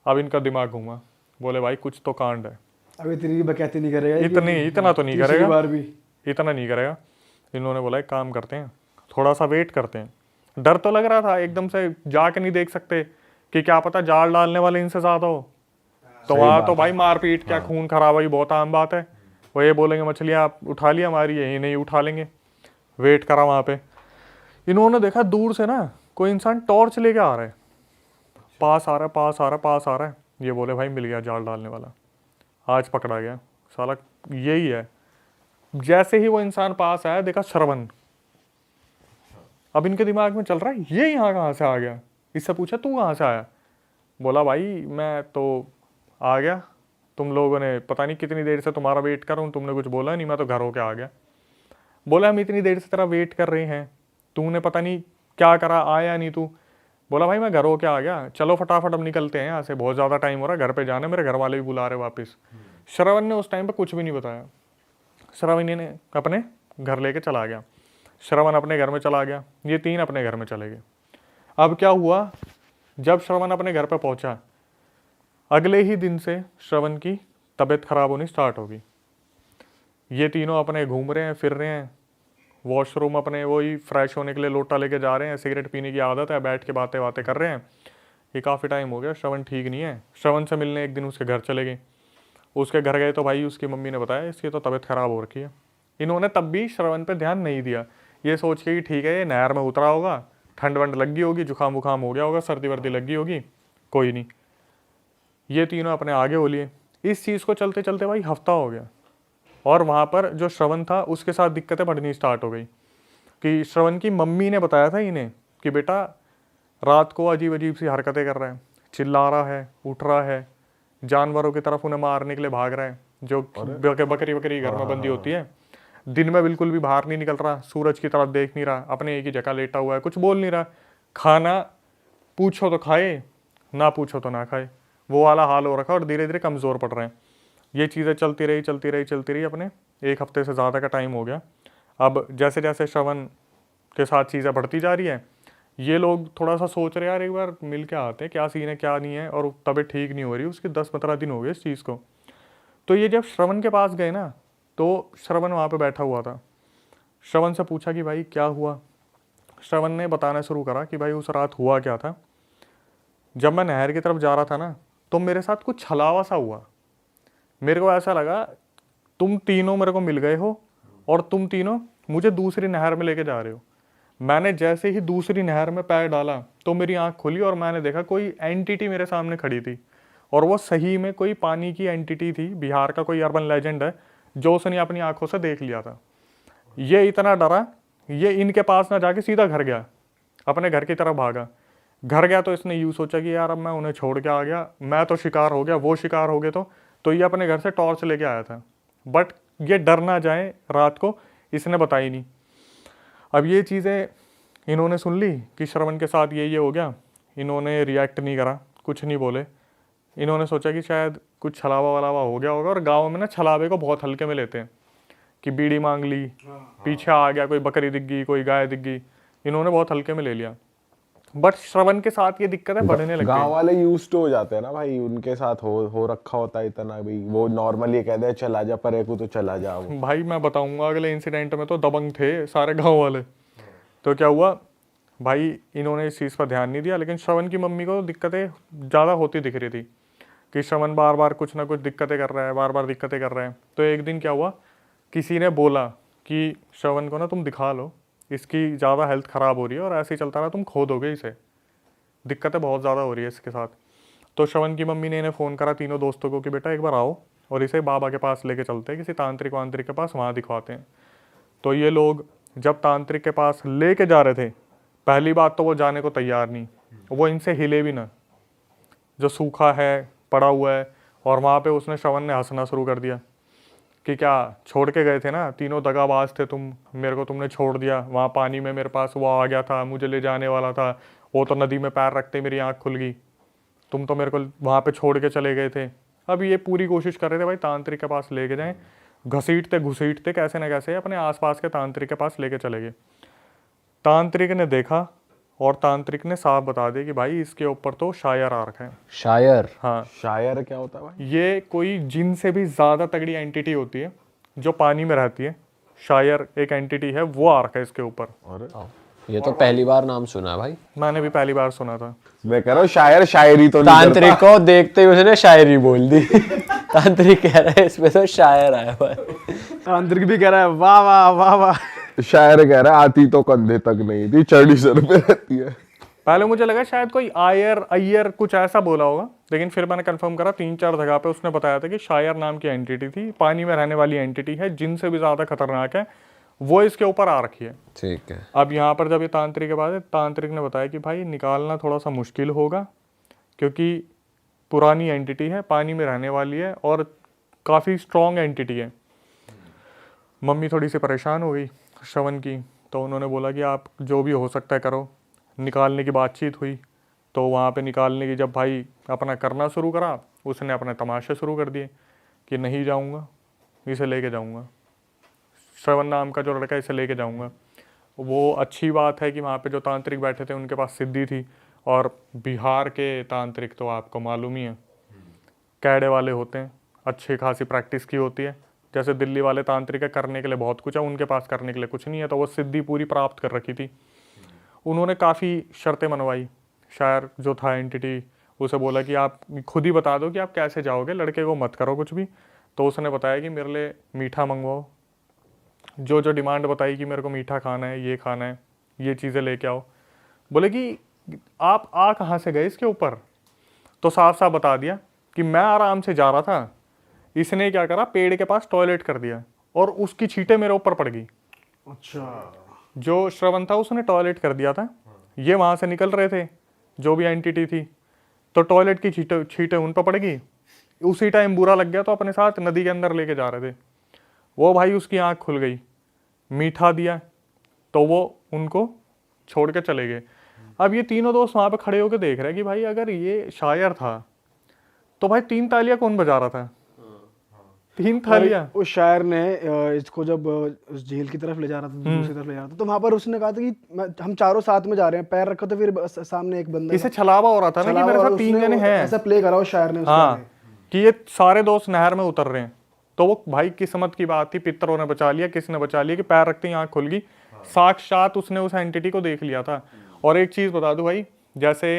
अब इनका दिमाग घूमा, बोले भाई कुछ तो कांड है। अब इतनी बकैती नहीं करेगा, इतना तो नहीं तीसरी करेगा, बार भी इतना नहीं करेगा। इन्होंने बोला एक काम करते हैं, थोड़ा सा वेट करते हैं। डर तो लग रहा था, एकदम से जाके नहीं देख सकते कि क्या पता जाल डालने वाले इनसे ज्यादा हो, तो वहाँ तो भाई मारपीट क्या खून खराबा बहुत आम बात है। वो ये बोलेंगे मछलियाँ आप उठा लिया हमारी, यही नहीं उठा लेंगे। वेट करा वहाँ पे, इन्होंने देखा दूर से ना कोई इंसान टॉर्च लेके आ रहा है, पास आ रहा है, पास आ रहा है, पास आ रहा है। ये बोले भाई मिल गया जाल डालने वाला, आज पकड़ा गया साला, यही है। जैसे ही वो इंसान पास आया, देखा श्रवण। अब इनके दिमाग में चल रहा है ये यहाँ कहाँ से आ गया। इससे पूछा तू कहाँ से आया, बोला भाई मैं तो आ गया, तुम लोगों ने पता नहीं कितनी देर से तुम्हारा वेट कर रहा हूँ, तुमने कुछ बोला नहीं, मैं तो घर होके आ गया। बोला हम इतनी देर से तेरा वेट कर रहे हैं, तूने पता नहीं क्या करा, आया नहीं तू। बोला भाई मैं घर होके आ गया, चलो फटाफट अब निकलते हैं यहाँ से, बहुत ज़्यादा टाइम हो रहा है, घर पे जाना, मेरे घर वाले भी बुला रहे वापस। श्रवण ने उस टाइम पे कुछ भी नहीं बताया। श्रवण ने अपने घर लेके चला गया, श्रवण अपने घर में चला गया, ये 3 अपने घर में चले गए। अब क्या हुआ, जब श्रवण अपने घर पे पहुंचा, अगले ही दिन से श्रवण की तबीयत खराब होनी स्टार्ट होगी। ये तीनों अपने घूम रहे हैं, फिर रहे हैं, वॉशरूम अपने वही फ्रेश होने के लिए लोटा लेके जा रहे हैं, सिगरेट पीने की आदत है, बैठ के बातें बातें कर रहे हैं। ये काफ़ी टाइम हो गया, श्रवण ठीक नहीं है। श्रवण से मिलने एक दिन उसके घर चले गए। उसके घर गए तो भाई उसकी मम्मी ने बताया इसकी तो तबीयत खराब हो रखी है। इन्होंने तब भी श्रवण पे ध्यान नहीं दिया, ये सोच के कि ठीक है ये नहर में उतरा होगा, ठंड वंड लग गई होगी, जुकाम वुकाम हो गया होगा, सर्दी वर्दी लग गई होगी, कोई नहीं। ये तीनों अपने आगे हो लिए। इस चीज़ को चलते चलते भाई हफ्ता हो गया, और वहाँ पर जो श्रवण था उसके साथ दिक्कतें बढ़नी स्टार्ट हो गई। कि श्रवण की मम्मी ने बताया था इन्हें कि बेटा रात को अजीब अजीब सी हरकतें कर रहा है, चिल्ला रहा है, उठ रहा है, जानवरों की तरफ उन्हें मारने के लिए भाग रहा है, जो बकरी बकरी घर में बंदी होती है। दिन में बिल्कुल भी बाहर नहीं निकल रहा, सूरज की तरफ देख नहीं रहा, अपने एक ही जगह लेटा हुआ है, कुछ बोल नहीं रहा, खाना पूछो तो खाए, ना पूछो तो ना खाए, वो वाला हाल हो रखा, और धीरे धीरे कमज़ोर पड़ रहे हैं। ये चीज़ें चलती रही अपने 1 हफ्ते से ज़्यादा का टाइम हो गया। अब जैसे जैसे श्रवण के साथ चीज़ें बढ़ती जा रही है, ये लोग थोड़ा सा सोच रहे यार एक बार मिल के आते हैं, क्या सीन है क्या नहीं है, और तबीयत ठीक नहीं हो रही, उसके 10-15 दिन हो गए इस चीज़ को। तो ये जब श्रवण के पास गए ना, तो श्रवण वहाँ पे बैठा हुआ था। श्रवण से पूछा कि भाई क्या हुआ। श्रवण ने बताना शुरू करा कि भाई उस रात हुआ क्या था। जब मैं नहर की तरफ जा रहा था ना, तो मेरे साथ कुछ छलावा सा हुआ। मेरे को ऐसा लगा तुम तीनों मेरे को मिल गए हो, और तुम तीनों मुझे दूसरी नहर में लेके जा रहे हो। मैंने जैसे ही दूसरी नहर में पैर डाला तो मेरी आंख खुली, और मैंने देखा कोई एंटिटी मेरे सामने खड़ी थी, और वो सही में कोई पानी की एंटिटी थी। बिहार का कोई अर्बन लेजेंड है जो उसने अपनी आंखों से देख लिया था। ये इतना डरा, ये इनके पास ना जाके सीधा घर गया, अपने घर की तरफ भागा। घर गया तो इसने यूँ सोचा कि यार अब मैं उन्हें छोड़ के आ गया, मैं तो शिकार हो गया, वो शिकार हो गए, तो ये अपने घर से टॉर्च लेके आया था। बट ये डर ना जाए रात को, इसने बताई नहीं। अब ये चीज़ें इन्होंने सुन ली कि श्रवण के साथ ये हो गया, इन्होंने रिएक्ट नहीं करा, कुछ नहीं बोले। इन्होंने सोचा कि शायद कुछ छलावा वलावा हो गया होगा, और गाँव में ना छलावे को बहुत हल्के में लेते हैं कि बीड़ी मांग ली, पीछे आ गया, कोई बकरी दिख गई, कोई गाय दिख गई, इन्होंने बहुत हल्के में ले लिया। बट श्रवण के साथ ये दिक्कत है बढ़ने लग गांव गई। वाले यूज्ड हो जाते हैं ना भाई, उनके साथ हो रखा होता है इतना भाई, वो नॉर्मली कहते हैं चला जा परे को, तो चला जा वो। भाई मैं बताऊंगा अगले इंसिडेंट में तो दबंग थे सारे गांव वाले। तो क्या हुआ भाई, इन्होंने इस चीज़ पर ध्यान नहीं दिया, लेकिन श्रवण की मम्मी को दिक्कतें ज़्यादा होती दिख रही थी कि श्रवण बार बार कुछ ना कुछ दिक्कतें कर रहा है, बार बार दिक्कतें कर रहा है। तो एक दिन क्या हुआ, किसी ने बोला कि श्रवण को ना तुम दिखा लो, इसकी ज़्यादा हेल्थ ख़राब हो रही है और ऐसे ही चलता रहा तुम खो दोगे इसे, दिक्कतें बहुत ज़्यादा हो रही है इसके साथ। तो श्रवण की मम्मी ने इन्हें फ़ोन करा तीनों दोस्तों को कि बेटा एक बार आओ और इसे बाबा के पास लेके चलते हैं, किसी तांत्रिक वांत्रिक के पास, वहाँ दिखवाते हैं। तो ये लोग जब तांत्रिक के पास लेके जा रहे थे, पहली बात तो वो जाने को तैयार नहीं, वो इनसे हिले भी ना, जो सूखा है पड़ा हुआ है। और वहाँ पे उसने श्रवण ने हंसना शुरू कर दिया कि क्या छोड़ के गए थे ना, तीनों दगाबाज थे तुम, मेरे को तुमने छोड़ दिया, वहाँ पानी में मेरे पास वो आ गया था, मुझे ले जाने वाला था, वो तो नदी में पैर रखते मेरी आँख खुल गई, तुम तो मेरे को वहाँ पे छोड़ के चले गए थे। अब ये पूरी कोशिश कर रहे थे भाई तांत्रिक के पास लेके जाएं, घसीटते घुसीटते कैसे ना कैसे अपने आसपास के तांत्रिक के पास लेके चले गए। तांत्रिक ने देखा और तांत्रिक ने साफ बता दिया कि भाई इसके ऊपर तो शायर आ रखा है। शायर? हाँ, शायर क्या होता है भाई? ये कोई जिन से भी ज़्यादा तगड़ी एंटिटी होती है जो पानी में रहती है, शायर एक एंटिटी है, वो आ रखा है इसके ऊपर। अरे ये तो पहली बार नाम सुना है भाई। मैंने भी पहली बार सुना था। मैं कह रहा हूँ शायर शायरी तो नहीं तांत्रिक को देखते ही उसने शायरी बोल दी। तांत्रिक कह रहा है इसमें तो शायर आया हुआ है। तांत्रिक भी कह रहा है वाह वाह वाह वाह। शायर कह रहा है आती तो कंधे तक नहीं थी, चढ़ी सर पे रहती है। पहले मुझे लगा शायद कोई आयर अय्यर कुछ ऐसा बोला होगा, लेकिन फिर मैंने कंफर्म करा 3-4 जगह पे उसने बताया था कि शायर नाम की एंटिटी थी, पानी में रहने वाली एंटिटी है, जिनसे भी ज़्यादा खतरनाक है, वो इसके ऊपर आ रखी है। ठीक है। अब यहाँ पर जब ये तांत्रिक के बाद है, तांत्रिक ने बताया कि भाई निकालना थोड़ा सा मुश्किल होगा, क्योंकि पुरानी एंटिटी है, पानी में रहने वाली है और काफ़ी स्ट्रॉन्ग एंटिटी है। मम्मी थोड़ी सी परेशान हो गई श्रवण की, तो उन्होंने बोला कि आप जो भी हो सकता है करो। निकालने की बातचीत हुई, तो वहाँ पे निकालने की जब भाई अपना करना शुरू करा, उसने अपने तमाशे शुरू कर दिए कि नहीं जाऊँगा, इसे लेके जाऊँगा, श्रवण नाम का जो लड़का है इसे लेके जाऊँगा। वो अच्छी बात है कि वहाँ पे जो तांत्रिक बैठे थे उनके पास सिद्धि थी, और बिहार के तांत्रिक तो आपको मालूम ही है कैडे वाले होते हैं, अच्छी खासी प्रैक्टिस की होती है। जैसे दिल्ली वाले तांत्रिक है, करने के लिए बहुत कुछ है, उनके पास करने के लिए कुछ नहीं है, तो वो सिद्धि पूरी प्राप्त कर रखी थी। उन्होंने काफ़ी शर्तें मनवाई। शायर जो था एंटिटी, उसे बोला कि आप खुद ही बता दो कि आप कैसे जाओगे, लड़के को मत करो कुछ भी। तो उसने बताया कि मेरे लिए मीठा मंगवाओ, जो जो डिमांड बताई कि मेरे को मीठा खाना है, ये खाना है, ये चीज़ें लेके आओ। बोले कि आप आ कहाँ से गए इसके ऊपर? तो साफ साफ बता दिया कि मैं आराम से जा रहा था, इसने क्या करा, पेड़ के पास टॉयलेट कर दिया और उसकी छींटें मेरे ऊपर पड़ गई। अच्छा, जो श्रवण था उसने टॉयलेट कर दिया था, ये वहाँ से निकल रहे थे जो भी एंटिटी थी, तो टॉयलेट की छींटें उन पर पड़ गई। उसी टाइम बुरा लग गया तो अपने साथ नदी के अंदर लेके जा रहे थे। वो भाई उसकी आँख खुल गई, मीठा दिया तो वो उनको छोड़ के चले गए। अब ये तीनों दोस्त वहाँ पे खड़े होकर देख रहे हैं कि भाई अगर ये शायर था तो भाई 3 तालियां कौन बजा रहा था? 3 तालियां। उस शायर ने इसको जब उस झील की तरफ ले जा रहा था, दूसरी तरफ ले जा रहा था, तो वहां पर उसने कहा था कि हम चारों साथ में जा रहे हैं, पैर रखो तो फिर सामने एक बंदा इसे छलावा हो रहा था ना कि मेरे साथ 3 जने हैं। ऐसा प्ले करा उस शायर ने। हाँ, कि ये सारे दोस्त नहर में उतर रहे हैं। तो वो भाई किस्मत की बात थी, पितरों ने बचा लिया, किसने बचा लिया कि पैर रखते ही आँख खुल गई। साक्षात उसने उस एंटिटी को देख लिया था। और एक चीज बता दूं भाई, जैसे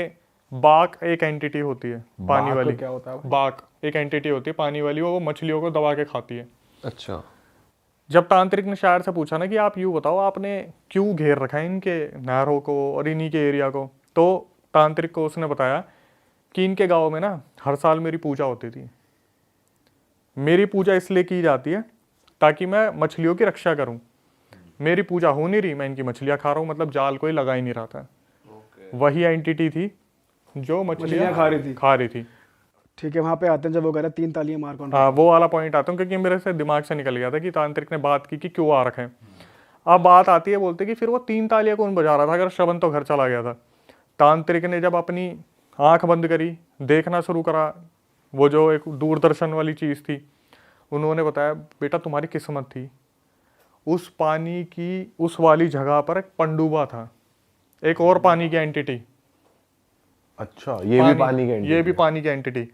बाघ एक एंटिटी होती है पानी वाली। क्या होता है? बाघ एक एंटिटी होती है पानी वाली, वो मछलियों को दबा के खाती है। अच्छा। जब तांत्रिक ने शायर से पूछा ना कि आप यूँ बताओ आपने क्यों घेर रखा है इनके नहरों को और इन्हीं के एरिया को, तो तांत्रिक को उसने बताया कि इनके गाँव में ना हर साल मेरी पूजा होती थी। मेरी पूजा इसलिए की जाती है ताकि मैं मछलियों की रक्षा करूं। मेरी पूजा हो नहीं रही, मैं इनकी मछलियां खा रहा हूं, मतलब जाल कोई लगा ही नहीं रहा था। वही एंटिटी थी जो मछलियाँ खा रही थी। ठीक है, वहाँ पे आते हैं जब वो कह रहे हैं 3 तालियां मार कौन रहा हाँ, वो वाला पॉइंट आता हूँ क्योंकि मेरे से दिमाग से निकल गया था कि तांत्रिक ने बात की कि क्यों आ रखे हैं। अब बात आती है, बोलते कि फिर वो 3 तालियां कौन बजा रहा था अगर श्रवण तो घर चला गया था। तांत्रिक ने जब अपनी आंख बंद करी, देखना शुरू करा, वो जो एक दूरदर्शन वाली चीज़ थी, उन्होंने बताया बेटा तुम्हारी किस्मत थी, उस पानी की उस वाली जगह पर एक पंडुबा था, एक और पानी की एंटिटी। अच्छा, ये भी पानी के ये भी पानी की एंटिटी।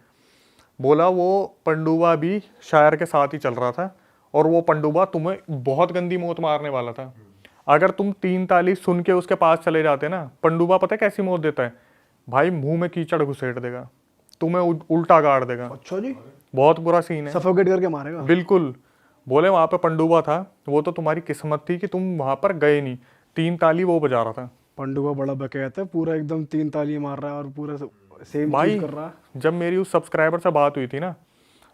बोला वो पंडुबा भी शायर के साथ ही चल रहा था और वो पंडुबा तुम्हें बहुत गंदी मौत मारने वाला था। अगर तुम 3 ताली सुन के उसके पास चले जाते ना, पंडुबा पता है कैसी मौत देता है भाई, मुंह में कीचड़ घुसेड़ देगा, तुम्हें उल्टा गाड़ देगा। अच्छा जी, बहुत बुरा सीन है, सफोकेट करके मारेगा। बिल्कुल। बोले वहां पे पंडुबा था, वो तो तुम्हारी किस्मत थी कि तुम वहां पर गए नहीं। 3 ताली वो बजा रहा था। पंडुबा बड़ा बकैत है, पूरा एकदम 3 तालियां मार रहा है और पूरा सेम भाई चीज कर रहा है। जब मेरी उस सब्सक्राइबर से बात हुई थी ना,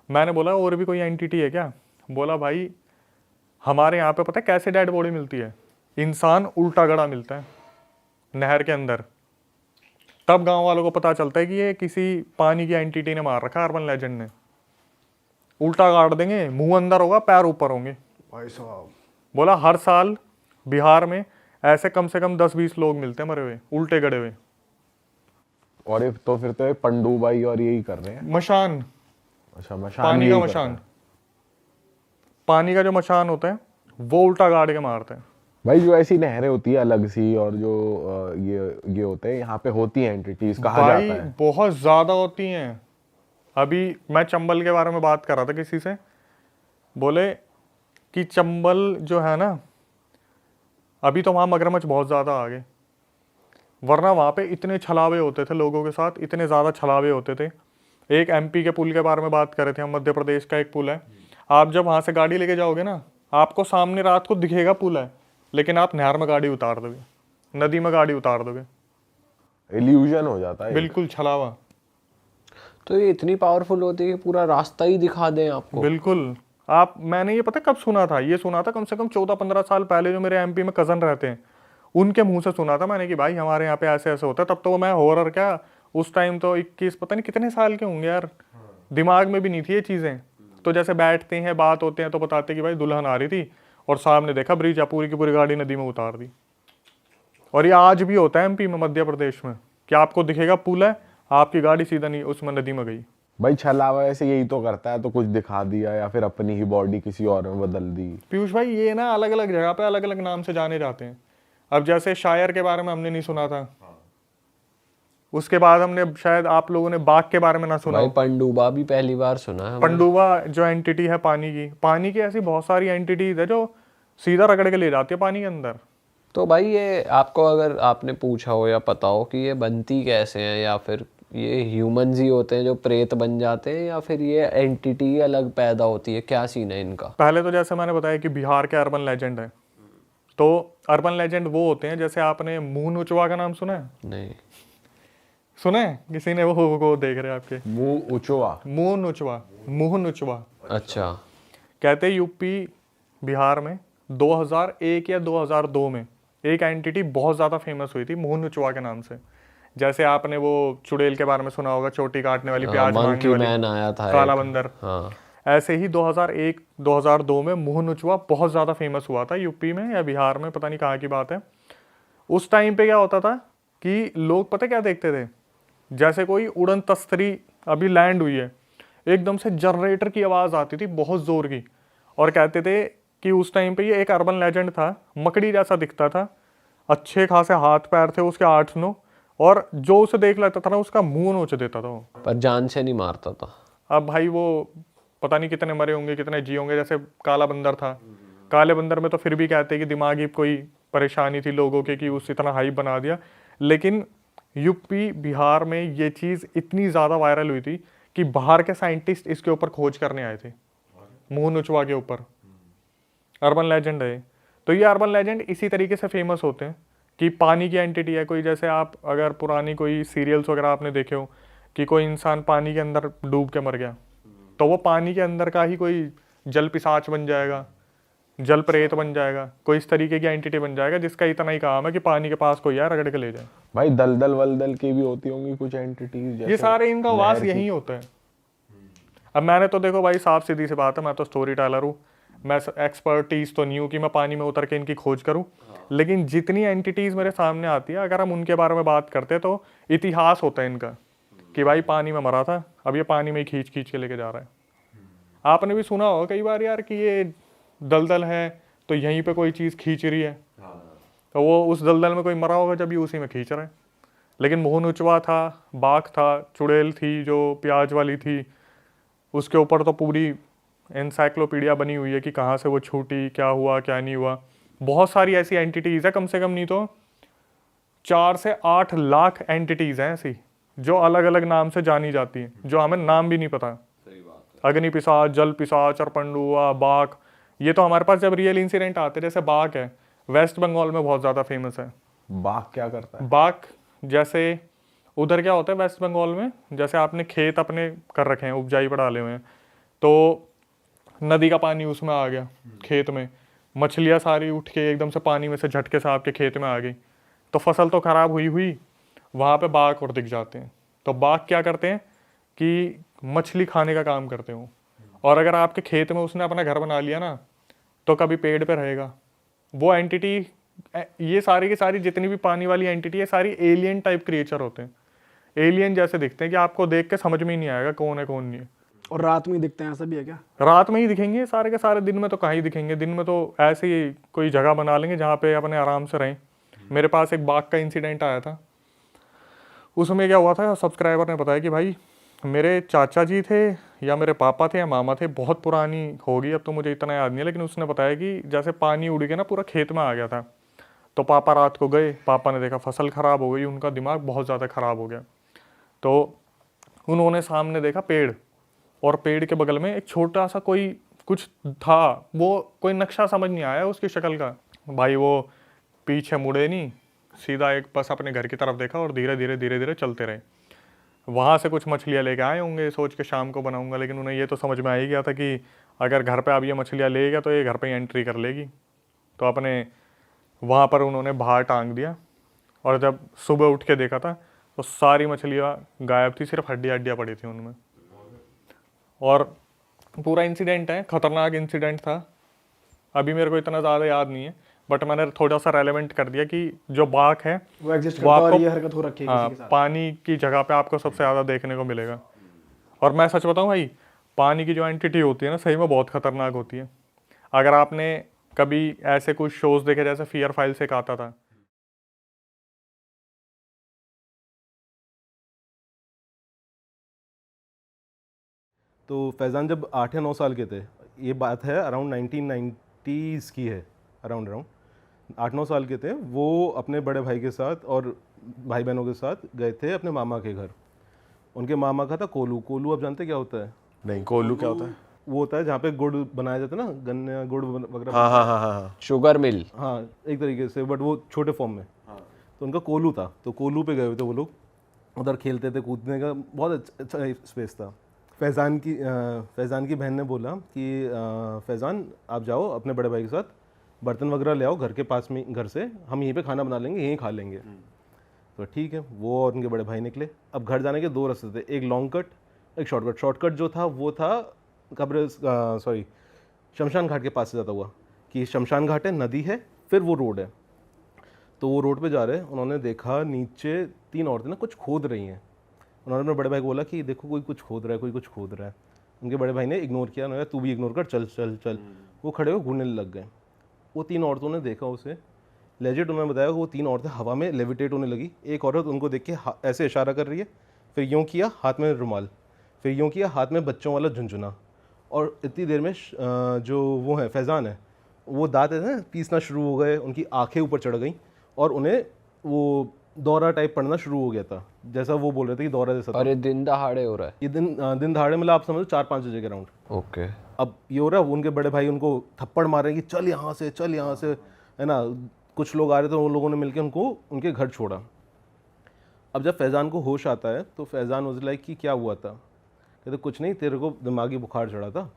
मैंने बोला और भी कोई एंटिटी है क्या? बोला भाई हमारे यहाँ पे पता है कैसे डेड बॉडी मिलती है, इंसान उल्टा गड़ा मिलता है नहर के अंदर। तब गांव वालों को पता चलता है कि ये किसी पानी की एंटिटी ने मार रखा, अर्बन लेजेंड ने। उल्टा गाड़ देंगे, मुंह अंदर होगा, पैर ऊपर होंगे। भाई साहब, बोला हर साल बिहार में ऐसे कम से कम 10-20 लोग मिलते हैं मरे हुए, उल्टे गड़े हुए। और ये तो फिर तो ये पंडुबाई और यही कर रहे हैं। मशान, अच्छा, मशान पानी यही का कर रहे मशान, हैं। पानी का जो मशान होता है वो उल्टा गाड़ के मारते हैं। भाई जो ऐसी नहरें होती है अलग सी, और जो ये होते हैं यहाँ पे होती हैं एंटिटीज, कहा भाई जाता है। बहुत ज्यादा होती हैं। अभी मैं चंबल के बारे में बात कर रहा था किसी से, बोले कि चंबल जो है ना, अभी तो वहाँ मगरमच्छ बहुत ज़्यादा आ गए, वरना वहाँ पे इतने छलावे होते थे लोगों के साथ, इतने ज़्यादा छलावे होते थे। एक एमपी के पुल के बारे में बात कर रहे थे हम, मध्य प्रदेश का एक पुल है। आप जब वहाँ से गाड़ी लेके जाओगे ना, आपको सामने रात को दिखेगा पुल है, लेकिन आप नहर में गाड़ी उतार दोगे, नदी में गाड़ी उतार दोगे, इल्यूजन हो जाता है। बिल्कुल छलावा। तो ये इतनी पावरफुल होती है कि पूरा रास्ता ही दिखा दें आपको। बिल्कुल। आप, मैंने ये पता कब सुना था, ये सुना था कम से कम 14-15 साल पहले, जो मेरे एमपी में कज़न रहते हैं उनके मुंह से सुना था मैंने कि भाई हमारे यहाँ पे ऐसे ऐसे होता है। तब तो मैं हॉरर क्या, उस टाइम तो 21 पता नहीं कितने साल के होंगे यार, दिमाग में भी नहीं थी ये चीज़ें। तो जैसे बैठते हैं बात होते हैं तो बताते कि भाई दुल्हन आ रही थी और सामने देखा ब्रिज, पूरी की पूरी गाड़ी नदी में उतार दी। और ये आज भी होता है एमपी में, मध्य प्रदेश में, कि आपको दिखेगा पुल है, आपकी गाड़ी सीधा नहीं उसमें नदी में गई। भाई छलावा ऐसे यही तो करता है, तो कुछ दिखा दिया या फिर अपनी ही बॉडी किसी और में बदल दी। पीयूष भाई ये ना अलग अलग जगह पे अलग अलग नाम से जाने जाते हैं। अब जैसे शायर के बारे में हमने नहीं सुना था, उसके बाद हमने शायद आप लोगों ने बाघ के बारे में ना सुना भाई हो। पंडुबा भी पहली बार सुना है हमने। पंडुबा जो एंटिटी है पानी की ऐसी बहुत सारी एंटिटीज है जो सीधा रगड़ के ले जाती है पानी के अंदर। तो भाई ये आपको अगर आपने पूछा हो या पता हो कि ये बनती कैसे हैं, या फिर ये ह्यूमंस ही होते हैं जो प्रेत बन जाते हैं, या फिर ये एंटिटी अलग पैदा होती है, क्या सीन है इनका? पहले तो जैसे मैंने बताया कि बिहार के अर्बन लेजेंड है, तो अर्बन लेजेंड वो होते हैं, जैसे आपने मुंह नुचवा का नाम सुना है? नहीं। सुना है किसी ने? वो देख रहे हैं आपके मुंह उचवा, मुंह नुचवा। अच्छा। कहते हैं यूपी बिहार में 2001 या 2002 में एक एंटिटी बहुत ज़्यादा फेमस हुई थी मुंह नुचवा के नाम से। जैसे आपने वो चुड़ैल के बारे में सुना होगा, चोटी काटने वाली, प्याज मांगने मंकी वाली, मैन आया था काला एक। बंदर। हाँ। ऐसे ही 2001-2002 में मुंह नुचवा बहुत ज़्यादा फेमस हुआ था यूपी में या बिहार में, पता नहीं कहाँ की बात है। उस टाइम पे क्या होता था कि लोग पता क्या देखते थे, जैसे कोई उड़न तस्तरी अभी लैंड हुई है, एकदम से जनरेटर की आवाज़ आती थी बहुत ज़ोर की, और कहते थे कि उस टाइम पे ये एक अर्बन लेजेंड था, मकड़ी जैसा दिखता था, अच्छे खासे हाथ पैर थे उसके 8-9, और जो उसे देख लेता था ना उसका मुंह नोच देता था वो। पर जान से नहीं मारता था। अब भाई वो पता नहीं कितने मरे होंगे कितने जी होंगे। जैसे काला बंदर था, काले बंदर में तो फिर भी कहते हैं कि दिमागी कोई परेशानी थी लोगों के कि उस इतना हाइप बना दिया। लेकिन यूपी बिहार में ये चीज़ इतनी ज़्यादा वायरल हुई थी कि बाहर के साइंटिस्ट इसके ऊपर खोज करने आए थे, मुंह नुचवा के ऊपर। अर्बन लेजेंड है। तो ये अर्बन लेजेंड इसी तरीके से फेमस होते हैं कि पानी की एंटिटी है कोई। जैसे आप अगर पुरानी कोई सीरियल्स वगैरह आपने देखे हो कि कोई इंसान पानी के अंदर डूब के मर गया, तो वो पानी के अंदर का ही कोई जल पिशाच बन जाएगा, जल प्रेत बन जाएगा, कोई इस तरीके की एंटिटी बन जाएगा जिसका इतना ही काम है कि पानी के पास कोई आए रगड़ के ले जाए। भाई दलदल वलदल की भी होती होंगी कुछ एंटिटीज, ये सारे इनका वास यही होता है। अब मैंने तो देखो भाई साफ सीधी सी बात है, मैं तो स्टोरी टेलर हूँ, मैं एक्सपर्टीज तो नहीं हूँ कि मैं पानी में उतर के इनकी खोज करूँ, लेकिन जितनी एंटिटीज मेरे सामने आती है अगर हम उनके बारे में बात करते हैं तो इतिहास होता है इनका कि भाई पानी में मरा था, अब ये पानी में ही खींच खींच के लेके जा रहा है। आपने भी सुना होगा कई बार यार कि ये दलदल है तो यहीं पे कोई चीज़ खींच रही है, तो वो उस दलदल में कोई मरा होगा जब ये उसी में खींच रहा है। लेकिन मोहनुचवा था, बाघ था, चुड़ैल थी जो प्याज वाली थी, उसके ऊपर तो पूरी एनसाइक्लोपीडिया बनी हुई है कि कहाँ से वो छूटी, क्या हुआ क्या नहीं हुआ। बहुत सारी ऐसी एंटिटीज़ है, कम से कम नहीं तो 4 से 8 लाख एंटिटीज़ हैं ऐसी जो अलग अलग नाम से जानी जाती हैं, जो हमें नाम भी नहीं पता। अग्नि पिशाच, जल पिशाच, अरपंडुआ, बाघ, ये तो हमारे पास जब रियल इंसिडेंट आते हैं, जैसे बाघ है वेस्ट बंगाल में बहुत ज़्यादा फेमस है। बाघ क्या करता है? बाघ जैसे उधर क्या होता है वेस्ट बंगाल में, जैसे आपने खेत अपने कर रखे हैं, उपजाई पर डाले हुए हैं, तो नदी का पानी उसमें आ गया खेत में, मछलियाँ सारी उठ के एकदम से पानी में से झटके से आपके खेत में आ गई, तो फसल तो ख़राब हुई वहाँ पे बाघ और दिख जाते हैं। तो बाघ क्या करते हैं कि मछली खाने का काम करते हो, और अगर आपके खेत में उसने अपना घर बना लिया ना तो कभी पेड़ पे रहेगा वो एंटिटी। ये सारी की सारी जितनी भी पानी वाली एंटिटी है सारी एलियन टाइप क्रिएचर होते हैं, एलियन जैसे दिखते हैं कि आपको देख के समझ में ही नहीं आएगा कौन है कौन नहीं है। और रात में ही दिखते हैं, ऐसा भी है क्या? रात में ही दिखेंगे सारे के सारे, दिन में तो कहाँ ही दिखेंगे। दिन में तो ऐसे ही कोई जगह बना लेंगे जहाँ पे अपने आराम से रहें। मेरे पास एक बाघ का इंसिडेंट आया था, उसमें क्या हुआ था, सब्सक्राइबर ने बताया कि भाई मेरे चाचा जी थे या मेरे पापा थे या मामा थे, बहुत पुरानी होगी अब तो मुझे इतना याद नहीं है, लेकिन उसने बताया कि जैसे पानी उड़ के ना पूरा खेत में आ गया था, तो पापा रात को गए, पापा ने देखा फसल ख़राब हो गई, उनका दिमाग बहुत ज़्यादा ख़राब हो गया। तो उन्होंने सामने देखा पेड़, और पेड़ के बगल में एक छोटा सा कोई कुछ था, वो कोई नक्शा समझ नहीं आया उसकी शक्ल का। भाई वो पीछे मुड़े नहीं, सीधा एक बस अपने घर की तरफ देखा और धीरे धीरे चलते रहे। वहाँ से कुछ मछलियाँ लेके आए होंगे सोच के शाम को बनाऊंगा, लेकिन उन्हें ये तो समझ में आ ही गया था कि अगर घर पे अब ये मछलियाँ ले गया तो ये घर पे ही एंट्री कर लेगी। तो अपने वहाँ पर उन्होंने बाहर टांग दिया, और जब सुबह उठ के देखा था तो सारी मछलियाँ गायब थी, सिर्फ हड्डियाँ पड़ी थी उनमें। और पूरा इंसिडेंट है, ख़तरनाक इंसिडेंट था। अभी मेरे को इतना ज़्यादा याद नहीं है, बट मैंने थोड़ा सा रेलेवेंट कर दिया कि जो बाघ है वो एग्जिस्ट वो करता है और आपको, ये हरकत हो रखी है हाँ, किसी के साथ। पानी की जगह पे आपको सबसे ज़्यादा देखने को मिलेगा। और मैं सच बताऊं भाई, पानी की जो एंटिटी होती है ना सही में बहुत खतरनाक होती है। अगर आपने कभी ऐसे कुछ शोज देखे, जैसे फियर फाइल से एक आता था, तो फैज़ान जब 8 या 9 साल के थे, ये बात है अराउंड 1990s की है, अराउंड 8-9 साल के थे, वो अपने बड़े भाई के साथ और भाई बहनों के साथ गए थे अपने मामा के घर। उनके मामा का था कोलू। कोलू आप जानते हैं क्या होता है? नहीं, कोलू क्या होता है? वो होता है जहाँ पे गुड़ बनाया जाता है ना, गन्ने गुड़ वगैरह। हाँ हाँ हाँ हाँ। Sugar mill. हाँ, एक तरीके से, बट वो छोटे फॉर्म में। तो उनका कोलू था, तो कोलू पे गए हुए थे वो लोग, उधर खेलते थे, कूदने का बहुत अच्छा स्पेस था। फैज़ान की बहन ने बोला कि फैज़ान आप जाओ अपने बड़े भाई के साथ, बर्तन वगैरह ले आओ घर के पास में, घर से हम यहीं पे खाना बना लेंगे, यहीं खा लेंगे। तो ठीक है, वो और उनके बड़े भाई निकले। अब घर जाने के 2 रास्ते थे, एक लॉन्ग कट, एक शॉर्टकट। शॉर्टकट जो था वो था शमशान घाट के पास से जाता हुआ, कि शमशान घाट है, नदी है, फिर वो रोड है। तो वो रोड पे जा रहे, उन्होंने देखा नीचे 3 औरतें ना कुछ खोद रही हैं। उन्होंने अपने बड़े भाई को बोला कि देखो कोई कुछ खोद रहा है, कोई कुछ खोद रहा है। उनके बड़े भाई ने इग्नोर किया, उन्होंने तू भी इग्नोर कर, चल चल चल। वो खड़े हो घूरने लग गए। वो 3 औरतों ने देखा उसे, लेजिट उन्होंने बताया कि वो 3 औरतें हवा में लेविटेट होने लगी। एक औरत उनको देख के ऐसे इशारा कर रही है, फिर यूँ किया हाथ में रुमाल, फिर यूँ किया हाथ में बच्चों वाला झुंझुना, और इतनी देर में जो वो है फैज़ान है, वो दांत है ना पीसना शुरू हो गए, उनकी आंखें ऊपर चढ़ गई और उन्हें वो दौरा टाइप पड़ना शुरू हो गया था, जैसा वो बोल रहे थे कि दौरा जैसा था। और ये दिन दहाड़े हो रहा है? ये दिन दहाड़े मतलब आप समझो 4-5 बजे के राउंड। ओके। अब ये हो रहा है, उनके बड़े भाई उनको थप्पड़ मार रहे हैं कि चल यहाँ से, चल यहाँ से, है ना। कुछ लोग आ रहे थे, उन लोगों ने मिलकर उनको उनके घर छोड़ा। अब जब फैज़ान को होश आता है तो फैज़ान वाज लाइक कि क्या हुआ था? कहते कुछ नहीं, तेरे को दिमागी बुखार चढ़ा था।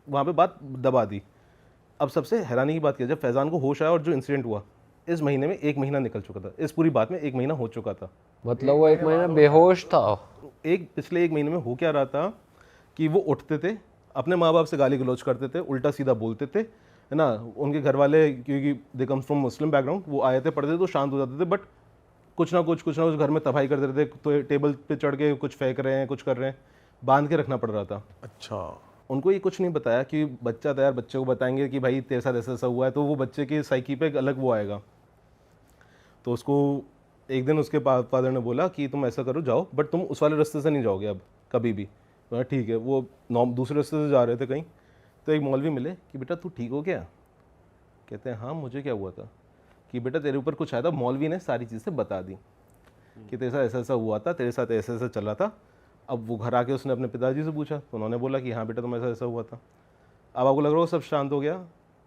वहाँ पे बात दबा दी। अब सबसे हैरानी की बात क्या, जब फैज़ान को होश आया और जो इंसिडेंट हुआ, इस महीने में 1 महीना निकल चुका था, इस पूरी बात में 1 महीना हो चुका था। मतलब वो 1 महीना बेहोश था। पिछले 1 महीने में हो क्या रहा था कि वो उठते थे, अपने माँ बाप से गाली गलौज करते थे, उल्टा सीधा बोलते थे, है ना। उनके घर वाले, क्योंकि they comes from Muslim background, वो आयतें पढ़ते थे तो शांत हो जाते थे, बट कुछ ना कुछ घर में तबाही कर देते थे। तो टेबल पे चढ़ के कुछ फेंक रहे हैं, कुछ कर रहे हैं, बांध के रखना पड़ रहा था। अच्छा। उनको ये कुछ नहीं बताया कि बच्चा था यार, बच्चे को बताएंगे कि भाई तेरे साथ ऐसा ऐसा हुआ है, तो वो बच्चे की साइकी पे एक अलग वो आएगा। तो उसको एक दिन उसके फादर ने बोला कि तुम ऐसा करो, जाओ, बट तुम उस वाले रास्ते से नहीं जाओगे अब कभी भी। तो ठीक है, वो दूसरे रास्ते से जा रहे थे कहीं, तो एक मौलवी मिले कि बेटा तू ठीक हो क्या? कहते हैं हाँ, मुझे क्या हुआ था? कि बेटा तेरे ऊपर कुछ आया था। मौलवी ने सारी चीज़ें बता दी कि तेरे साथ ऐसा ऐसा हुआ था, तेरे साथ ऐसा ऐसा चला था। अब वो घर आके उसने अपने पिताजी से पूछा, तो उन्होंने बोला कि हाँ बेटा तुम ऐसा ऐसा हुआ था। अब आपको लग रहा हो सब शांत हो गया।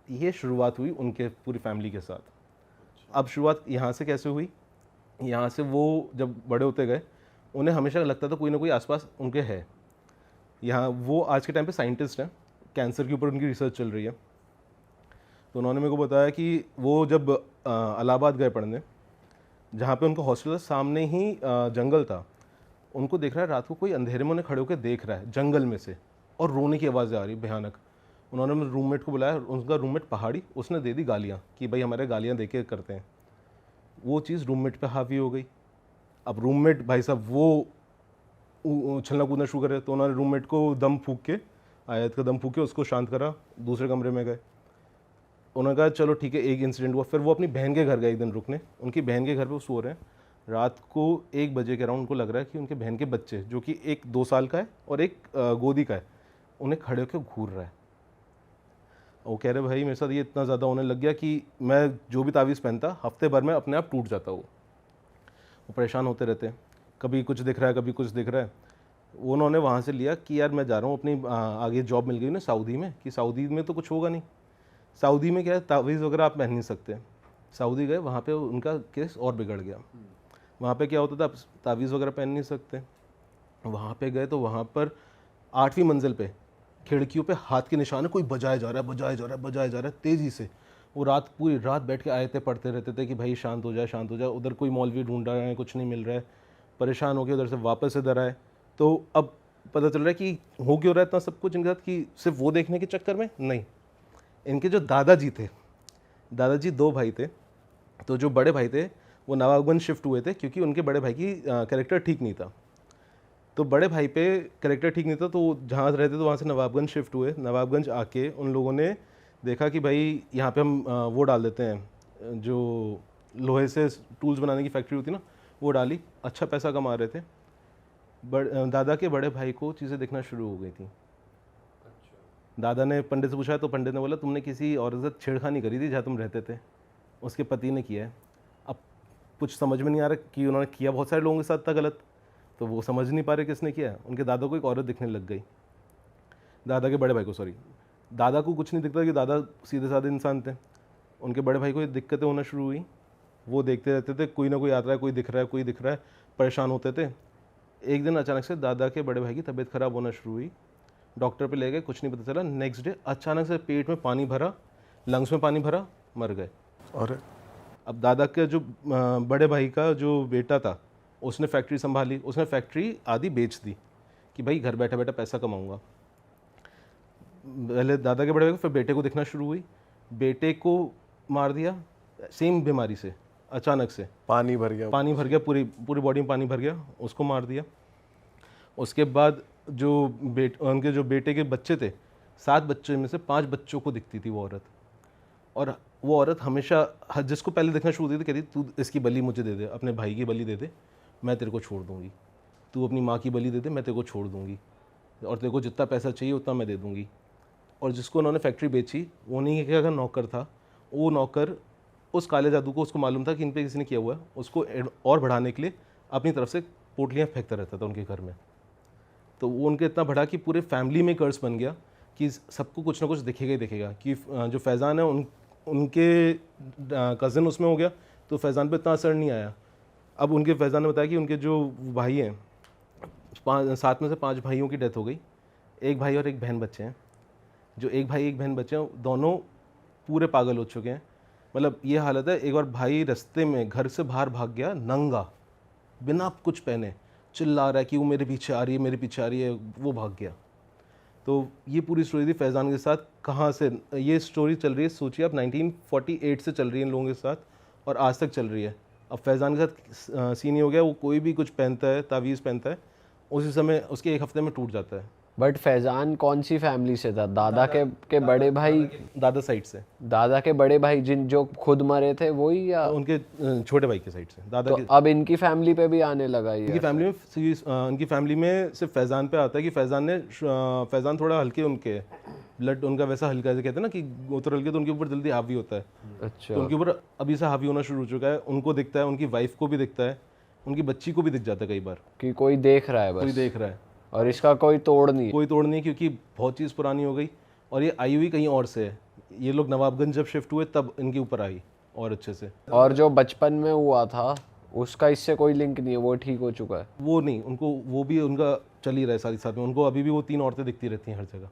ये शुरुआत हुई उनके पूरी फैमिली के साथ। अब शुरुआत यहाँ से कैसे हुई? यहाँ से वो जब बड़े होते गए, उन्हें हमेशा लगता था कोई ना कोई आसपास उनके है। यहाँ वो आज के टाइम पे साइंटिस्ट हैं, कैंसर के ऊपर उनकी रिसर्च चल रही है। तो उन्होंने मेरे को बताया कि वो जब इलाहाबाद गए पढ़ने, जहाँ पे उनका हॉस्टल था, सामने ही जंगल था। उनको देख रहा है रात को कोई अंधेरे में उन्हें खड़े होकर देख रहा है जंगल में से, और रोने की आवाज़ें आ रही भयानक। उन्होंने अपने रूममेट को बुलाया, उनका रूममेट पहाड़ी, उसने दे दी गालियाँ कि भाई हमारे गालियाँ दे के करते हैं। वो चीज़ रूममेट पे हावी हो गई। अब रूममेट भाई साहब वो उछलना कूदना शुरू करे, तो उन्होंने रूममेट को दम फूंक के, आयत का दम फूंक के उसको शांत करा, दूसरे कमरे में गए। उन्होंने कहा चलो ठीक है, एक इंसिडेंट हुआ। फिर वो अपनी बहन के घर गए एक दिन रुकने। उनकी बहन के घर पे वो सो रहे हैं। रात को 1 बजे के अराउंड उनको लग रहा है कि उनके बहन के बच्चे, जो कि एक 2 साल का है और एक गोदी का है, उन्हें खड़े होकर घूर रहा है। वो कह रहे भाई मेरे साथ ये इतना ज़्यादा होने लग गया कि मैं जो भी तावीज़ पहनता, हफ्ते भर में अपने आप टूट जाता। वो परेशान होते रहते हैं, कभी कुछ दिख रहा है, कभी कुछ दिख रहा है। उन्होंने वहाँ से लिया कि यार मैं जा रहा हूँ अपनी आगे जॉब मिल गई ना सऊदी में, कि सऊदी में तो कुछ होगा नहीं। सऊदी में क्या है, तावीज़ वगैरह आप पहन नहीं सकते। सऊदी गए, वहाँ पे उनका केस और बिगड़ गया। वहाँ पे क्या होता था, आप तावीज़ वगैरह पहन नहीं सकते। वहाँ पे गए तो वहाँ पर 8वीं मंजिल पे खिड़कियों पे हाथ के निशान, कोई बजाया जा रहा है, बजाया जा रहा है, बजाया जा रहा है तेज़ी से। वो पूरी रात बैठ के आयतें पढ़ते रहते थे कि भाई शांत हो जाए, शांत हो जाए। उधर कोई मौलवी ढूंढ रहा है, कुछ नहीं मिल रहा है, परेशान हो गए। उधर से वापस इधर आए तो अब पता चल रहा है कि हो क्यों रहा है इतना सब कुछ इनके साथ, कि सिर्फ वो देखने के चक्कर में नहीं। इनके जो दादाजी थे, दादाजी 2 भाई थे। तो जो बड़े भाई थे वो नवाबगंज शिफ्ट हुए थे, क्योंकि उनके बड़े भाई की कैरेक्टर ठीक नहीं था। तो बड़े भाई पे कैरेक्टर ठीक नहीं था, तो जहाँ रहते थे वहाँ से नवाबगंज शिफ्ट हुए। नवाबगंज आके उन लोगों ने देखा कि भाई यहाँ पे हम वो डाल देते हैं, जो लोहे से टूल्स बनाने की फैक्ट्री होती ना, वो डाली। अच्छा पैसा कमा रहे थे। दादा के बड़े भाई को चीज़ें दिखना शुरू हो गई थी। दादा ने पंडित से पूछा, तो पंडित ने बोला तुमने किसी औरत से छेड़खानी करी थी जहाँ तुम रहते थे, उसके पति ने किया है। अब कुछ समझ में नहीं आ रहा कि उन्होंने किया बहुत सारे लोगों के साथ था गलत, तो वो समझ नहीं पा रहे किसने किया है। उनके दादा को एक औरत दिखने लग गई, दादा के बड़े भाई को, सॉरी। दादा को कुछ नहीं दिखता कि दादा सीधे साधे इंसान थे। उनके बड़े भाई को ये दिक्कतें होना शुरू हुई। वो देखते रहते थे, कोई ना कोई आता है, कोई दिख रहा है, कोई दिख रहा है, परेशान होते थे। एक दिन अचानक से दादा के बड़े भाई की तबीयत ख़राब होना शुरू हुई। डॉक्टर पे ले गए, कुछ नहीं पता चला। नेक्स्ट डे अचानक से पेट में पानी भरा, लंग्स में पानी भरा, मर गए। अरे अब दादा के जो बड़े भाई का जो बेटा था, उसने फैक्ट्री संभाली। उसने फैक्ट्री आधी बेच दी कि भाई घर बैठा बैठा पैसा कमाऊंगा। पहले दादा के बड़े भाई को, फिर बेटे को दिखना शुरू हुई। बेटे को मार दिया सेम बीमारी से, अचानक से पानी भर गया। पूरी बॉडी में पानी भर गया, उसको मार दिया। उसके बाद जो उनके जो बेटे के बच्चे थे, 7 बच्चों में से 5 बच्चों को दिखती थी वो औरत। और वो औरत हमेशा जिसको पहले देखना शुरू होती थी, कहती तू इसकी बलि मुझे दे दे, अपने भाई की बलि दे दे, मैं तेरे को छोड़ दूंगी। तू अपनी माँ की बलि दे दे, मैं तेरे को छोड़ दूंगी, और तेरे को जितना पैसा चाहिए उतना मैं दे दूंगी। और जिसको उन्होंने फैक्ट्री बेची, वो नहीं क्या नौकर था, वो नौकर उस काले जादू को, उसको मालूम था कि इन पे किसी ने किया हुआ है, उसको और बढ़ाने के लिए अपनी तरफ से पोटलियाँ फेंकता रहता था उनके घर में। तो वो उनके इतना बढ़ा कि पूरे फैमिली में कर्स बन गया कि सबको कुछ ना कुछ दिखेगा ही दिखेगा। कि जो फैज़ान है उनके कज़न उसमें हो गया, तो फैज़ान पे इतना असर नहीं आया। अब उनके फैज़ान ने बताया कि उनके जो भाई हैं, 7 में से 5 भाइयों की डेथ हो गई। एक भाई और एक बहन बच्चे हैं। जो एक भाई एक बहन बच्चे हैं, दोनों पूरे पागल हो चुके हैं। मतलब ये हालत है, एक बार भाई रास्ते में घर से बाहर भाग गया नंगा, बिना कुछ पहने, चिल्ला रहा है कि वो मेरे पीछे आ रही है, मेरे पीछे आ रही है, वो भाग गया। तो ये पूरी स्टोरी थी फैज़ान के साथ। कहाँ से ये स्टोरी चल रही है, सोचिए आप, 1948 से चल रही है इन लोगों के साथ और आज तक चल रही है। अब फैज़ान के साथ सीन ये हो गया, वो कोई भी कुछ पहनता है, तावीज़ पहनता है, उसी समय उसके 1 हफ्ते में टूट जाता है। बट फैजान कौन सी फैमिली से था? दादा के बड़े भाई, दादा साइड से, दादा के बड़े भाई जिन जो खुद मरे थे वही, या उनके छोटे भाई के साइड से दादा तो के। अब इनकी फैमिली पे भी आने लगा ये? इनकी फैमिली में सिर्फ फैज़ान पे आता है कि फैज़ान थोड़ा हल्के, उनके ब्लड उनका वैसा हल्का, जैसे कहते हैं ना कि गोत्र हल्के, तो उनके ऊपर जल्दी हावी होता है। अच्छा। तो उनके ऊपर अभी से हावी होना शुरू हो चुका है। उनको दिखता है, उनकी वाइफ को भी दिखता है, उनकी बच्ची को भी दिख जाता है कई बार, कि कोई देख रहा है कोई बस, देख रहा है। और इसका कोई तोड़ नहीं है? कोई तोड़ नहीं है, क्योंकि बहुत चीज़ पुरानी हो गई और ये आई हुई कहीं और से है। ये लोग नवाबगंज जब शिफ्ट हुए तब इनके ऊपर आई और अच्छे से। और जो बचपन में हुआ था उसका इससे कोई लिंक नहीं है, वो ठीक हो चुका है? वो नहीं, उनको वो भी उनका चल ही रहा है साथ ही साथ में। उनको अभी भी वो 3 औरतें दिखती रहती हैं हर जगह।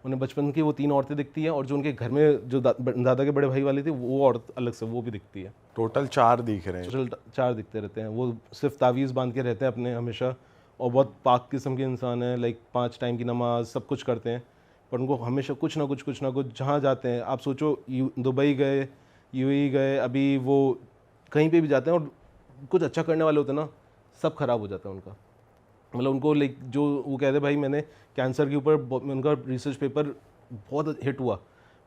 उन्हें बचपन की वो 3 औरतें दिखती हैं, और जो उनके घर में जो दादा के बड़े भाई वाली थी, वो औरत अलग से वो भी दिखती है। टोटल 4 दिख रहे हैं। टोटल 4 दिखते रहते हैं। वो सिर्फ तावीज़ बांध के रहते हैं अपने हमेशा, और बहुत पाक किस्म के इंसान हैं, लाइक 5 टाइम की नमाज सब कुछ करते हैं। पर उनको हमेशा कुछ ना कुछ जहाँ जाते हैं, आप सोचो दुबई गए, यूएई गए, अभी वो कहीं पे भी जाते हैं और कुछ अच्छा करने वाले होते हैं ना, सब खराब हो जाता है उनका। मतलब उनको लाइक जो वो कहते हैं, भाई मैंने कैंसर के ऊपर उनका रिसर्च पेपर बहुत हिट हुआ,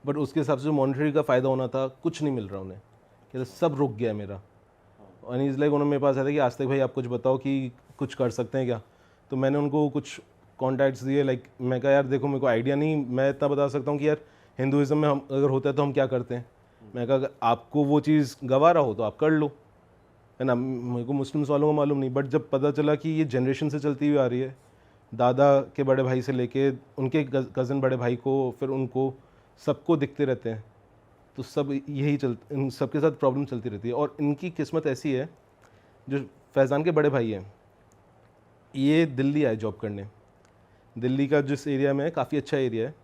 बट उसके हिसाब से जो मॉनिटरी का फ़ायदा होना था कुछ नहीं मिल रहा उन्हें, कहते सब रुक गया मेरा। और इज़ लाइक उन्होंने मेरे पास आया था कि आज तक भाई आप कुछ बताओ कि कुछ कर सकते हैं क्या। तो मैंने उनको कुछ कॉन्टैक्ट्स दिए। लाइक मैं कहा यार देखो, मेरे को आइडिया नहीं, मैं इतना बता सकता हूँ कि यार हिंदुज़म में हम अगर होता है तो हम क्या करते हैं। मैं कहा अगर आपको वो चीज़ गवारा हो तो आप कर लो, है ना। मेरे को मुस्लिम्स वालों को मालूम नहीं, बट जब पता चला कि ये जनरेशन से चलती हुई आ रही है, दादा के बड़े भाई से लेके उनके कज़न बड़े भाई को, फिर उनको सबको दिखते रहते हैं, तो सब यही इन सबके साथ प्रॉब्लम चलती रहती है। और इनकी किस्मत ऐसी है, जो फैज़ान के बड़े भाई हैं, ये दिल्ली आए जॉब करने। दिल्ली का जिस एरिया में है, काफ़ी अच्छा एरिया है,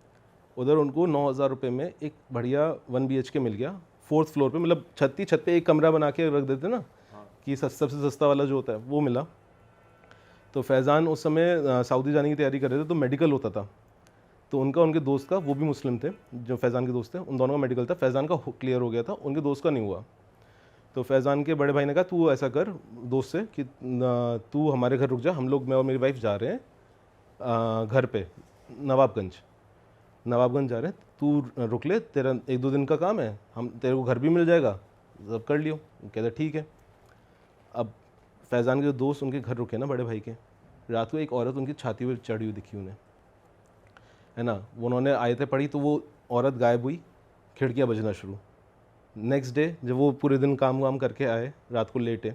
उधर उनको 9,000 रुपये में एक बढ़िया 1 BHK मिल गया, 4th फ्लोर पे। मतलब छत पे एक कमरा बना के रख देते ना, कि सबसे सस्ता वाला जो होता है वो मिला। तो फैज़ान उस समय सऊदी जाने की तैयारी कर रहे थे, तो मेडिकल होता था। तो उनके दोस्त का, वो भी मुस्लिम थे जो फैज़ान के दोस्त थे, उन दोनों का मेडिकल था। फैज़ान का क्लियर हो गया था, उनके दोस्त का नहीं हुआ। तो फैज़ान के बड़े भाई ने कहा तू ऐसा कर दोस्त से कि तू हमारे घर रुक जा, हम लोग, मैं और मेरी वाइफ जा रहे हैं घर पे, नवाबगंज जा रहे हैं, तू रुक ले, तेरा 1-2 दिन का काम है, हम तेरे को घर भी मिल जाएगा, सब कर लियो। कहते ठीक है। अब फैज़ान के जो दोस्त उनके घर रुके ना बड़े भाई के, रात को एक औरत उनकी छाती पर चढ़ी हुई दिखी उन्हें, है ना। वो उन्होंने आयतें पढ़ी तो वो औरत गायब हुई, खिड़कियाँ बजना शुरू। नेक्स्ट डे जब वो पूरे दिन काम वाम करके आए, रात को लेटे,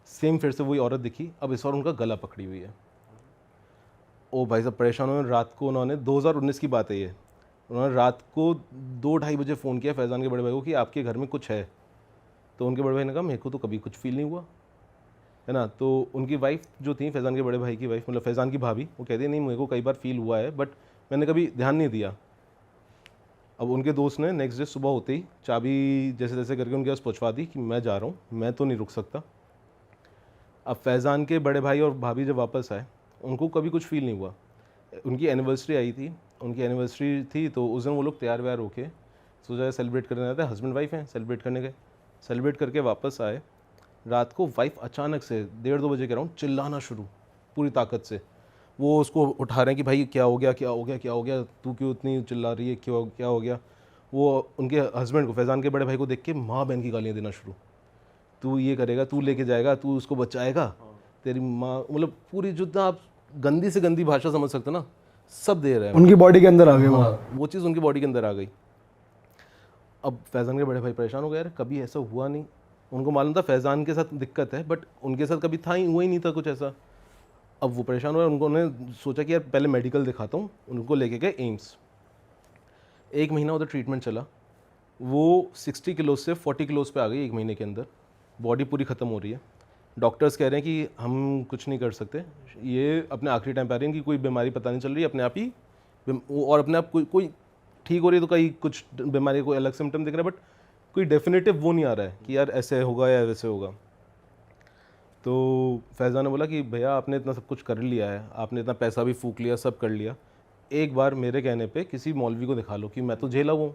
सेम फिर से वही औरत दिखी, अब इस बार उनका गला पकड़ी हुई है। ओ भाई साहब परेशान हुए। रात को उन्होंने, 2019 की बात है ये, उन्होंने रात को 2-2:30 बजे फ़ोन किया फैज़ान के बड़े भाई को कि आपके घर में कुछ है। तो उनके बड़े भाई ने कहा मेरे को तो कभी कुछ फील नहीं हुआ, है ना। तो उनकी वाइफ जो थी, फैज़ान के बड़े भाई की वाइफ, मतलब फैज़ान की भाभी, वो कहती है नहीं मेरे को कई बार फील हुआ है, बट मैंने कभी ध्यान नहीं दिया। अब उनके दोस्त ने नेक्स्ट डे सुबह होते ही चाबी जैसे तैसे करके उनके पास पहुँचवा दी कि मैं जा रहा हूँ, मैं तो नहीं रुक सकता। अब फैज़ान के बड़े भाई और भाभी जब वापस आए, उनको कभी कुछ फील नहीं हुआ। उनकी एनिवर्सरी आई थी, उनकी एनिवर्सरी थी, तो उस दिन वो लोग तैयार व्यार होके सोचा सेलिब्रेट करने आते हैं, हस्बैंड वाइफ हैं, सेलिब्रेट करने गए। सेलिब्रेट करके वापस आए, रात को वाइफ अचानक से 1:30-2 बजे के अराउंड चिल्लाना शुरू पूरी ताकत से। वो उसको उठा रहे हैं कि भाई क्या हो गया, क्या हो गया, क्या हो गया, तू क्यों इतनी चिल्ला रही है, क्यों, क्या हो गया। वो उनके हस्बैंड को, फैज़ान के बड़े भाई को देख के माँ बहन की गालियाँ देना शुरू, तू ये करेगा, तू लेके जाएगा, तू उसको बचाएगा, तेरी माँ, मतलब पूरी जितना आप गंदी से गंदी भाषा समझ सकते ना, सब दे रहे हैं। उनकी बॉडी के अंदर आ गए वो चीज़ उनकी बॉडी के अंदर आ गई। अब फैज़ान के बड़े भाई परेशान हो गए, यार कभी ऐसा हुआ नहीं। उनको मालूम था फैज़ान के साथ दिक्कत है, बट उनके साथ कभी हुआ ही नहीं था कुछ ऐसा। अब वो परेशान हुए, उन्होंने सोचा कि यार पहले मेडिकल दिखाता हूँ। उनको लेके गए एम्स। 1 महीना उधर ट्रीटमेंट चला। वो 60 किलो से 40 किलोज़ पे आ गई 1 महीने के अंदर। बॉडी पूरी ख़त्म हो रही है। डॉक्टर्स कह रहे हैं कि हम कुछ नहीं कर सकते, ये अपने आखिरी टाइम पे आ रही है, कि कोई बीमारी पता नहीं चल रही है, अपने आप ही, और अपने आप कोई ठीक हो रही है तो कहीं कुछ बीमारी कोई अलग सिम्टम दिख रहा है, बट कोई डेफिनेटिव वो नहीं आ रहा है कि यार ऐसे होगा या वैसे होगा। तो फैज़ान ने बोला कि भैया आपने इतना सब कुछ कर लिया है, आपने इतना पैसा भी फूक लिया, सब कर लिया, एक बार मेरे कहने पे किसी मौलवी को दिखा लो कि मैं तो झेला हूँ।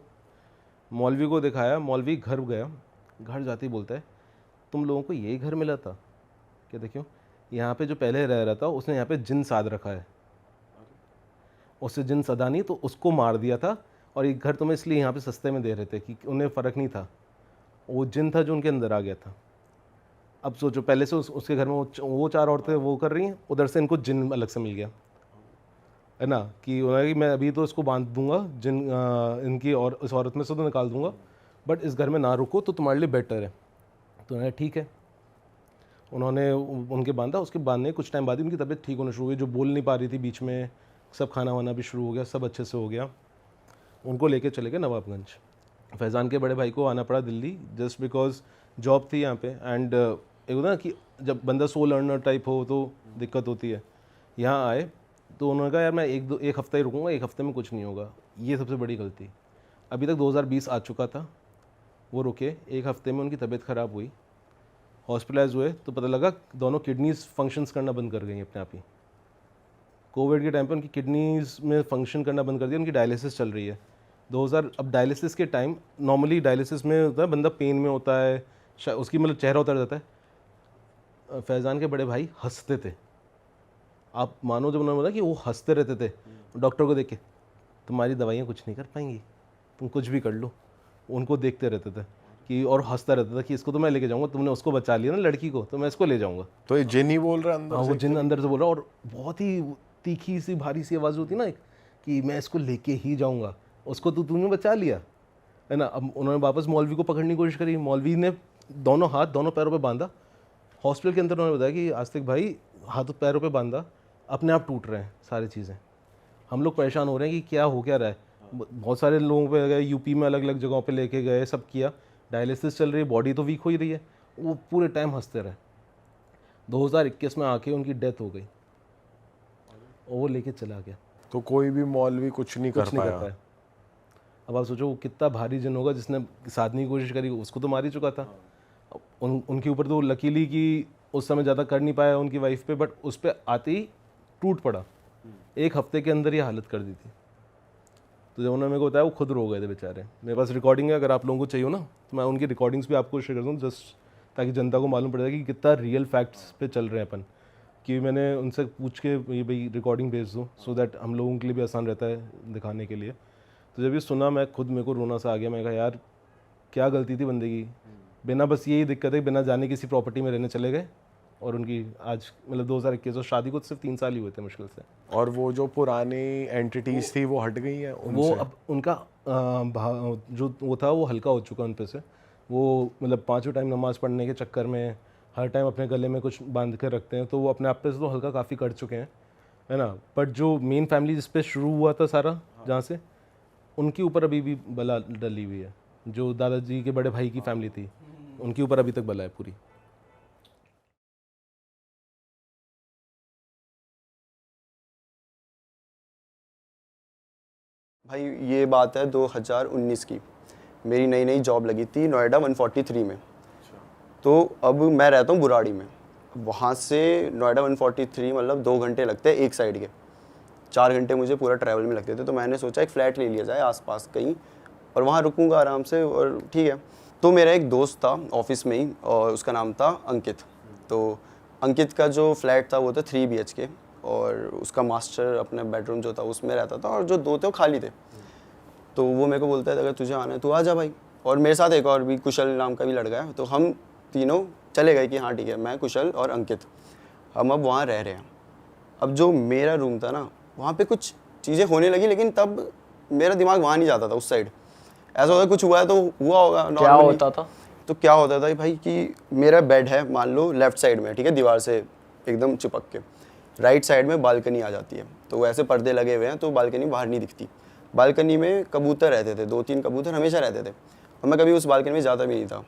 मौलवी को दिखाया, मौलवी घर गया, घर जाते ही बोलता है तुम लोगों को यही घर मिला था क्या? देखियो यहाँ पे जो पहले रह रहा था उसने यहाँ पे जिन साध रखा है, उससे जिन सदा नहीं तो उसको मार दिया था, और ये घर तुम्हें इसलिए यहाँ पे सस्ते में दे रहे थे कि उन्हें फ़र्क नहीं था, वो जिन था जो उनके अंदर आ गया था। अब सोचो पहले से उसके घर में वो 4 औरतें वो कर रही हैं, उधर से इनको जिन अलग से मिल गया है ना, कि उन्होंने कि मैं अभी तो इसको बांध दूंगा जिन इनकी, और इस औरत में से तो निकाल दूंगा, बट इस घर में ना रुको तो तुम्हारे लिए बेटर है। तो उन्होंने ठीक है, उन्होंने उनके बांधा। उसके बांधने कुछ टाइम बाद ही उनकी तबीयत ठीक होना शुरू हुई, जो बोल नहीं पा रही थी बीच में, सब खाना वाना भी शुरू हो गया, सब अच्छे से हो गया। उनको लेके चले गए नवाबगंज। फैज़ान के बड़े भाई को आना पड़ा दिल्ली जस्ट बिकॉज जॉब थी यहाँ पे, एंड एक होता ना कि जब बंदा सोल अर्नर टाइप हो तो दिक्कत होती है। यहाँ आए तो उन्होंने कहा यार मैं एक हफ़्ता ही रुकूंगा, एक हफ़्ते में कुछ नहीं होगा। ये सबसे बड़ी गलती। अभी तक 2020 आ चुका था, वो रुके, एक हफ़्ते में उनकी तबीयत ख़राब हुई, हॉस्पिटलाइज हुए तो पता लगा दोनों किडनीज फंक्शंस करना बंद कर गई अपने आप ही। कोविड के टाइम पे उनकी किडनीज में फंक्शन करना बंद कर दिया, उनकी डायलिसिस चल रही है। अब डायलिसिस के टाइम नॉर्मली डायलिसिस में होता है बंदा पेन में होता है, उसकी मतलब चेहरा उतर जाता है। फैज़ान के बड़े भाई हंसते थे, आप मानो जब उन्होंने बोला कि वो हंसते रहते थे डॉक्टर को देख के, तुम्हारी दवाइयाँ कुछ नहीं कर पाएंगी, तुम कुछ भी कर लो। उनको देखते रहते थे कि, और हंसता रहता था कि इसको तो मैं लेके जाऊंगा, तुमने उसको बचा लिया ना लड़की को, तो मैं इसको ले जाऊंगा। तो ये जिन ही बोल रहा है अंदर हाँ, से? वो जिन अंदर से बोल रहा, और बहुत ही तीखी सी भारी सी आवाज़ होती ना कि मैं इसको लेके ही जाऊंगा, उसको तो तूने बचा लिया है ना। अब उन्होंने वापस मौलवी को पकड़ने की कोशिश करी, मौलवी ने दोनों हाथ दोनों पैरों पे बांधा। हॉस्पिटल के अंदर उन्होंने बताया कि आस्तिक भाई हाथ पैरों पे बांधा, अपने आप टूट रहे हैं सारी चीज़ें, हम लोग परेशान हो रहे हैं कि क्या हो क्या रहा है। बहुत सारे लोगों पे गए, यूपी में अलग अलग जगहों पे लेके गए, सब किया, डायलिसिस चल रही है, बॉडी तो वीक हो ही रही है, वो पूरे टाइम हंसते रहे। 2021 में आके उनकी डेथ हो गई और वो लेके चला गया। तो कोई भी मौलवी कुछ नहीं कर पाया। अब आप सोचो वो कितना भारी जन होगा, जिसने साधने की कोशिश करी, उसको तो मार ही चुका था। उनके ऊपर तो लकीली कि उस समय ज़्यादा कर नहीं पाया उनकी वाइफ पे, बट उस पर आते ही टूट पड़ा, एक हफ्ते के अंदर ही हालत कर दी थी। तो जब उन्होंने मेरे को बताया वो खुद रो गए थे बेचारे। मेरे पास रिकॉर्डिंग है, अगर आप लोगों को चाहिए ना तो मैं उनकी रिकॉर्डिंग्स भी आपको शेयर कर दूँ, जस्ट ताकि जनता को मालूम पड़ जाए कि कितना रियल फैक्ट्स पे चल रहे हैं अपन। कि मैंने उनसे पूछ के ये भाई रिकॉर्डिंग भेज दूँ, सो दैट हम लोगों के लिए भी आसान रहता है दिखाने के लिए। तो जब ये सुना मैं खुद, मेरे को रोना सा आ गया। मैं कहा यार क्या गलती थी बंदे की, बिना बस यही दिक्कत है, बिना जाने किसी प्रॉपर्टी में रहने चले गए, और उनकी आज मतलब 2021 और शादी को सिर्फ 3 साल ही हुए थे मुश्किल से। और वो जो पुरानी एंटिटीज थी वो हट गई हैं उनसे? वो अब उनका जो वो था वो हल्का हो चुका उन पे से। वो मतलब 5 टाइम नमाज़ पढ़ने के चक्कर में हर टाइम अपने गले में कुछ बांध कर रखते हैं, तो वो अपने आप पे से तो हल्का काफ़ी कर चुके हैं, है ना। बट जो मेन फैमिली जिस पे शुरू हुआ था सारा, जहाँ से, उनके ऊपर अभी भी बला डली हुई है। जो दादाजी के बड़े भाई की फैमिली थी उनके ऊपर अभी तक बला है पूरी। भाई ये बात है 2019 की। मेरी नई नई जॉब लगी थी नोएडा 143 में। तो अब मैं रहता हूँ बुराड़ी में। वहाँ से नोएडा 143 मतलब 2 घंटे लगते हैं एक साइड के, 4 घंटे मुझे पूरा ट्रैवल में लगते थे। तो मैंने सोचा एक फ़्लैट ले लिया जाए आसपास कहीं, और वहाँ रुकूंगा आराम से, और ठीक है। तो मेरा एक दोस्त था ऑफिस में ही, और उसका नाम था अंकित। तो अंकित का जो फ्लैट था वो था 3 BHK, और उसका मास्टर अपने बेडरूम जो था उसमें रहता था, और जो 2 थे वो खाली थे। तो वो मेरे को बोलता है अगर तुझे आना है तो आ जा भाई। और मेरे साथ एक और भी कुशल नाम का भी लड़का है। तो हम तीनों चले गए कि हाँ ठीक है, मैं, कुशल और अंकित, हम अब वहाँ रह रहे हैं। अब जो मेरा रूम था ना, वहाँ पे कुछ चीज़ें होने लगी, लेकिन तब मेरा दिमाग वहाँ नहीं जाता था उस साइड। ऐसा होता कुछ हुआ है तो हुआ होगा नॉर्मली। क्या होता था? तो क्या होता था भाई कि मेरा बेड है मान लो लेफ्ट साइड में, ठीक है, दीवार से एकदम चिपक के। राइट साइड में बालकनी आ जाती है, तो वैसे पर्दे लगे हुए हैं तो बालकनी बाहर नहीं दिखती। बालकनी में कबूतर रहते थे, 2-3 कबूतर हमेशा रहते थे, और मैं कभी उस बालकनी में जाता भी नहीं था।